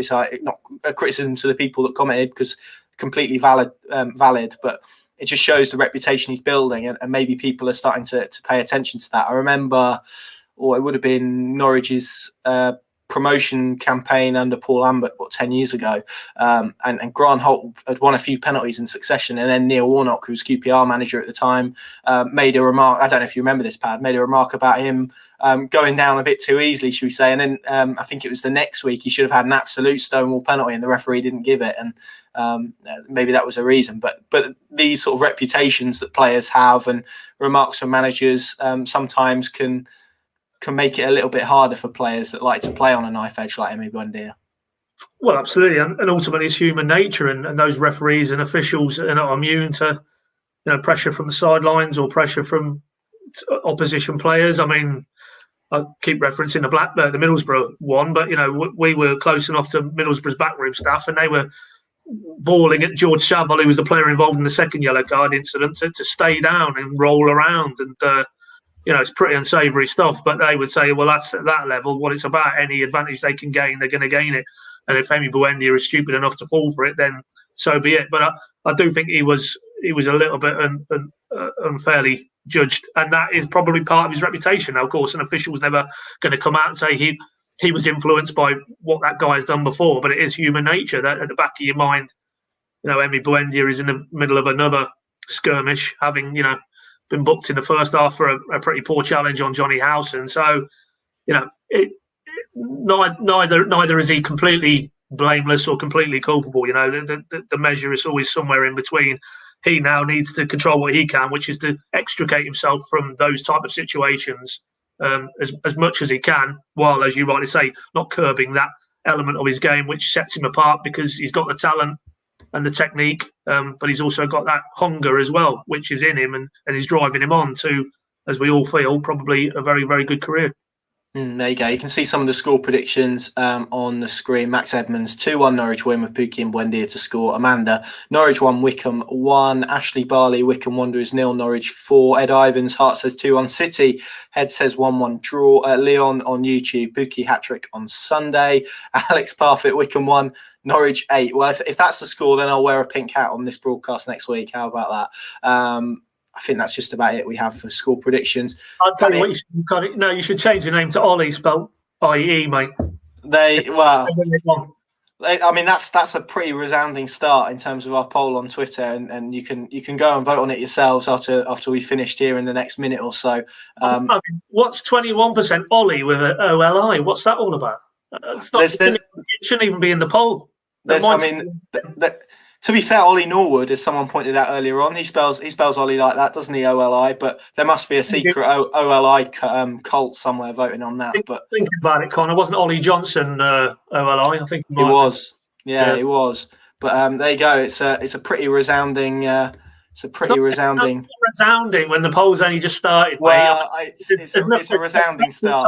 a criticism to the people that commented, because completely valid, but it just shows the reputation he's building, and maybe people are starting to pay attention to that. I remember, or it would have been Norwich's promotion campaign under Paul Lambert 10 years ago, and Grant Holt had won a few penalties in succession, and then Neil Warnock, who was QPR manager at the time, made a remark. I don't know if you remember this, Pad, made a remark about him going down a bit too easily, should we say, and then I think it was the next week he should have had an absolute stonewall penalty and the referee didn't give it, and maybe that was a reason. But these sort of reputations that players have and remarks from managers sometimes can make it a little bit harder for players that like to play on a knife edge like Emi Buendia. Well, absolutely, and ultimately it's human nature, and those referees and officials are not immune to pressure from the sidelines or pressure from opposition players. I mean, I keep referencing the Middlesbrough one, but we were close enough to Middlesbrough's backroom staff, and they were bawling at George Saville, who was the player involved in the second yellow card incident, to stay down and roll around, and it's pretty unsavoury stuff. But they would say, well, that's at that level. What it's about, any advantage they can gain, they're going to gain it. And if Emi Buendia is stupid enough to fall for it, then so be it. But I do think he was a little bit unfairly judged, and that is probably part of his reputation. Now, of course, an official's never going to come out and say he was influenced by what that guy has done before, but it is human nature that at the back of your mind, Emi Buendia is in the middle of another skirmish, having, been booked in the first half for a pretty poor challenge on Johnny Howson. So, neither is he completely blameless or completely culpable. The measure is always somewhere in between. He now needs to control what he can, which is to extricate himself from those type of situations as much as he can, while, as you rightly say, not curbing that element of his game which sets him apart, because he's got the talent and the technique, but he's also got that hunger as well, which is in him and is driving him on to, as we all feel, probably a very, very good career. There you go. You can see some of the score predictions on the screen. Max Edmonds, 2-1 Norwich win with Pukki and Buendia to score. Amanda, Norwich 1, Wycombe 1. Ashley Barley, Wycombe Wanderers 0, Norwich 4. Ed Ivans, Hart says 2-1 City. Head says 1-1 draw. Leon on YouTube, Pukki hat-trick on Sunday. Alex Parfitt, Wycombe 1, Norwich 8. Well, if that's the score, then I'll wear a pink hat on this broadcast next week. How about that? I think that's just about it we have for score predictions. I'll tell you what, you should change your name to Ollie, spelled IE, mate. I mean, that's a pretty resounding start in terms of our poll on Twitter, and you can go and vote on it yourselves after we finished here in the next minute or so. What's 21% Ollie with an OLI? What's that all about? It shouldn't even be in the poll. To be fair, Ollie Norwood, as someone pointed out earlier on, he spells Ollie like that, doesn't he? OLI, but there must be a secret OLI cult somewhere voting on that. Thinking about it, Connor, wasn't Ollie Johnson OLI? I think it was. Yeah, it was. But there you go. It's a pretty resounding. Resounding when the polls only just started. Well, it's a resounding start.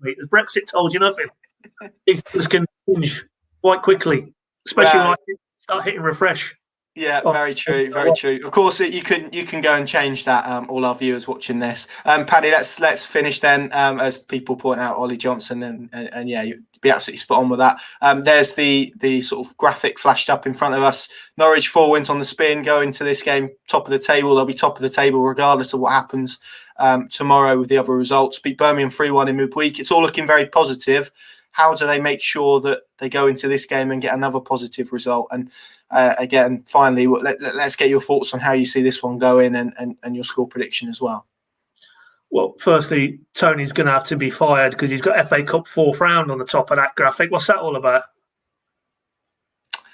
Has Brexit told you nothing? These things can change quite quickly, especially when I start hitting refresh. Yeah, very true, very true. Of course, you can go and change that. All our viewers watching this, Paddy. Let's finish then. As people point out, Ollie Johnson, and yeah, you'd be absolutely spot on with that. There's the sort of graphic flashed up in front of us. Norwich 4 wins on the spin, go into this game top of the table. They'll be top of the table regardless of what happens tomorrow with the other results. Beat Birmingham 3-1 in midweek. It's all looking very positive. How do they make sure that they go into this game and get another positive result? And again, finally, let's get your thoughts on how you see this one going and your score prediction as well. Well, firstly, Tony's going to have to be fired because he's got FA Cup 4th round on the top of that graphic. What's that all about?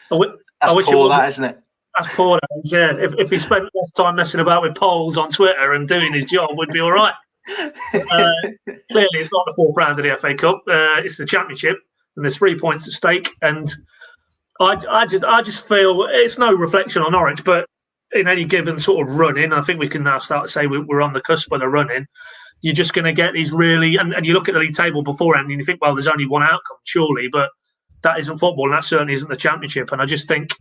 That's poor, that, isn't it? That's poor, yeah. If he spent less time messing about with polls on Twitter and doing his job, we'd be all right. Clearly, it's not the 4th round of the FA Cup. It's the Championship, and there's 3 points at stake. And I just feel it's no reflection on Norwich, but in any given sort of run-in, I think we can now start to say we're on the cusp of the run-in. You're just going to get these really, and you look at the league table beforehand, and you think, well, there's only one outcome, surely, but that isn't football, and that certainly isn't the Championship. And I just think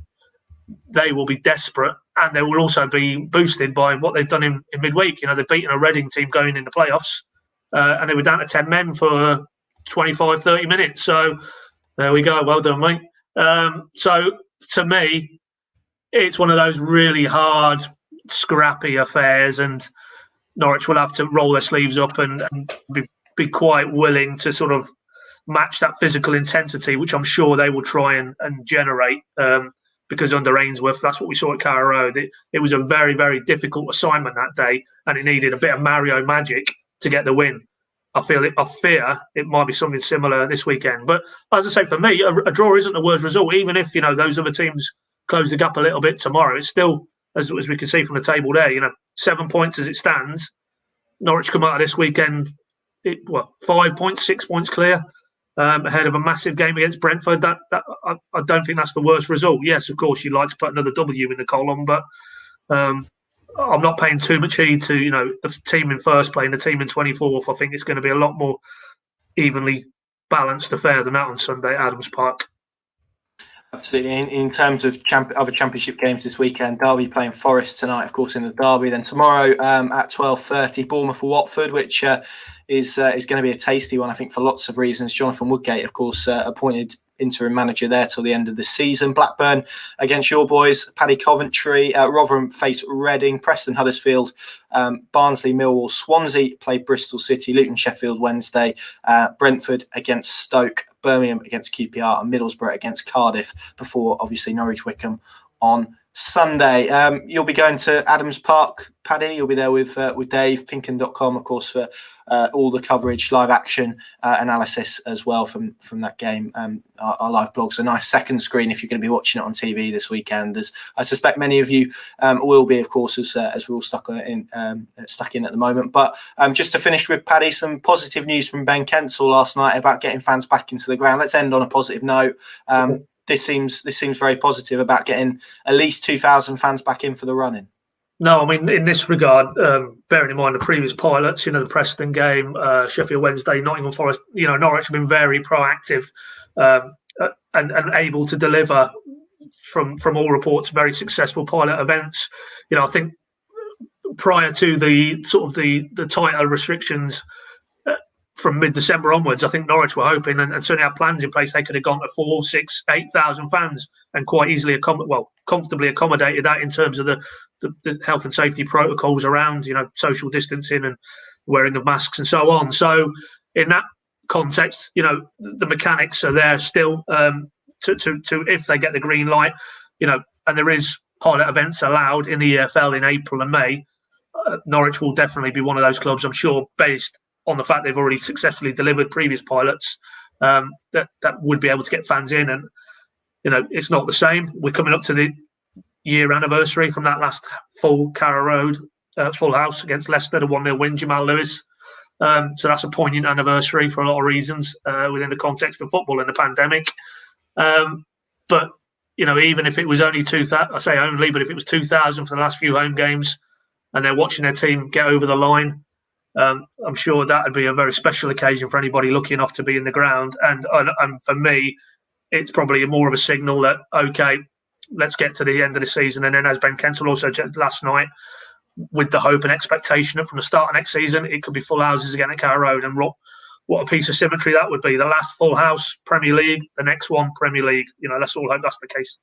they will be desperate, and they will also be boosted by what they've done in midweek. You know, they've beaten a Reading team going in the playoffs, and they were down to 10 men for 25, 30 minutes. So there we go. Well done, mate. So to me, it's one of those really hard, scrappy affairs, and Norwich will have to roll their sleeves up and be quite willing to sort of match that physical intensity, which I'm sure they will try and generate. Because under Ainsworth, that's what we saw at Carrow Road. It was a very, very difficult assignment that day, and it needed a bit of Mario magic to get the win. I fear it might be something similar this weekend. But as I say, for me, a draw isn't the worst result. Even if those other teams close the gap a little bit tomorrow, it's still, as we can see from the table there, 7 points as it stands. Norwich come out of this weekend, 5 points, 6 points clear. Ahead of a massive game against Brentford. That I don't think that's the worst result. Yes, of course, you'd like to put another W in the column, but I'm not paying too much heed to the team in first playing the team in 24th. I think it's going to be a lot more evenly balanced affair than that on Sunday at Adams Park. Absolutely. In terms of other Championship games this weekend, Derby playing Forest tonight, of course, in the Derby. Then tomorrow at 12:30, Bournemouth or Watford, which is going to be a tasty one, I think, for lots of reasons. Jonathan Woodgate, of course, appointed interim manager there till the end of the season. Blackburn against your boys, Paddy Coventry. Rotherham face Reading, Preston Huddersfield, Barnsley, Millwall, Swansea play Bristol City, Luton Sheffield Wednesday, Brentford against Stoke, Birmingham against QPR, and Middlesbrough against Cardiff, before obviously Norwich Wycombe on Sunday. You'll be going to Adams Park, Paddy. You'll be there with Dave, Pinkin.com, of course, for all the coverage, live action analysis as well from that game. Our live blog's a nice second screen if you're going to be watching it on TV this weekend, as I suspect many of you will be, of course, as we're all stuck in at the moment. But just to finish with Paddy, some positive news from Ben Kensall last night about getting fans back into the ground. Let's end on a positive note. This seems very positive about getting at least 2,000 fans back in for the run-in. No, I mean, in this regard, bearing in mind the previous pilots, the Preston game, Sheffield Wednesday, Nottingham Forest, Norwich have been very proactive and able to deliver from all reports very successful pilot events. I think prior to the sort of the tighter restrictions from mid-December onwards, I think Norwich were hoping and certainly had plans in place. They could have gone to 4,000, 6,000, 8,000 fans and quite easily comfortably accommodated that in terms of the health and safety protocols around, social distancing and wearing of masks and so on. So in that context, the mechanics are there still to if they get the green light, and there is pilot events allowed in the EFL in April and May. Norwich will definitely be one of those clubs, I'm sure, based on the fact they've already successfully delivered previous pilots, that would be able to get fans in. And, it's not the same. We're coming up to the year anniversary from that last full Carrow Road, full house against Leicester, the 1-0 win, Jamal Lewis. So that's a poignant anniversary for a lot of reasons within the context of football and the pandemic. But, even if it was only 2,000, I say only, but if it was 2,000 for the last few home games and they're watching their team get over the line, I'm sure that would be a very special occasion for anybody lucky enough to be in the ground. And for me, it's probably more of a signal that, okay, let's get to the end of the season. And then, as Ben Kensel also said last night, with the hope and expectation that from the start of next season, it could be full houses again at Carrow Road. And what a piece of symmetry that would be. The last full house, Premier League, the next one, Premier League. Let's all hope that's the case.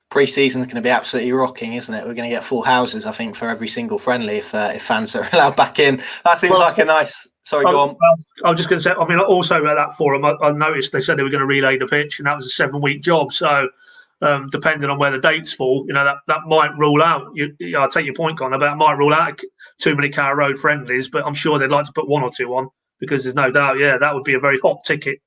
Pre-season is going to be absolutely rocking, isn't it? We're going to get full houses, I think, for every single friendly if fans are allowed back in. That seems like a nice. Sorry, go on. I was just going to say. I mean, also at that forum, I noticed they said they were going to relay the pitch, and that was a 7-week job. So, depending on where the dates fall, that might rule out. I take your point, Connor, but it might rule out too many Carrow Road friendlies. But I'm sure they'd like to put one or two on because there's no doubt, that would be a very hot ticket.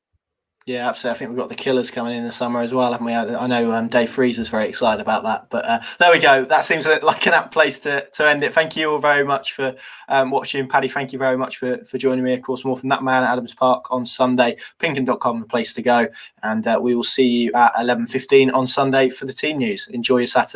Yeah, absolutely. I think we've got the Killers coming in the summer as well, haven't we? I know Dave Freezer's very excited about that. But there we go. That seems like an apt place to end it. Thank you all very much for watching. Paddy, thank you very much for joining me. Of course, more from that man at Adams Park on Sunday. Pinkin.com, the place to go. And we will see you at 11:15 on Sunday for the team news. Enjoy your Saturday.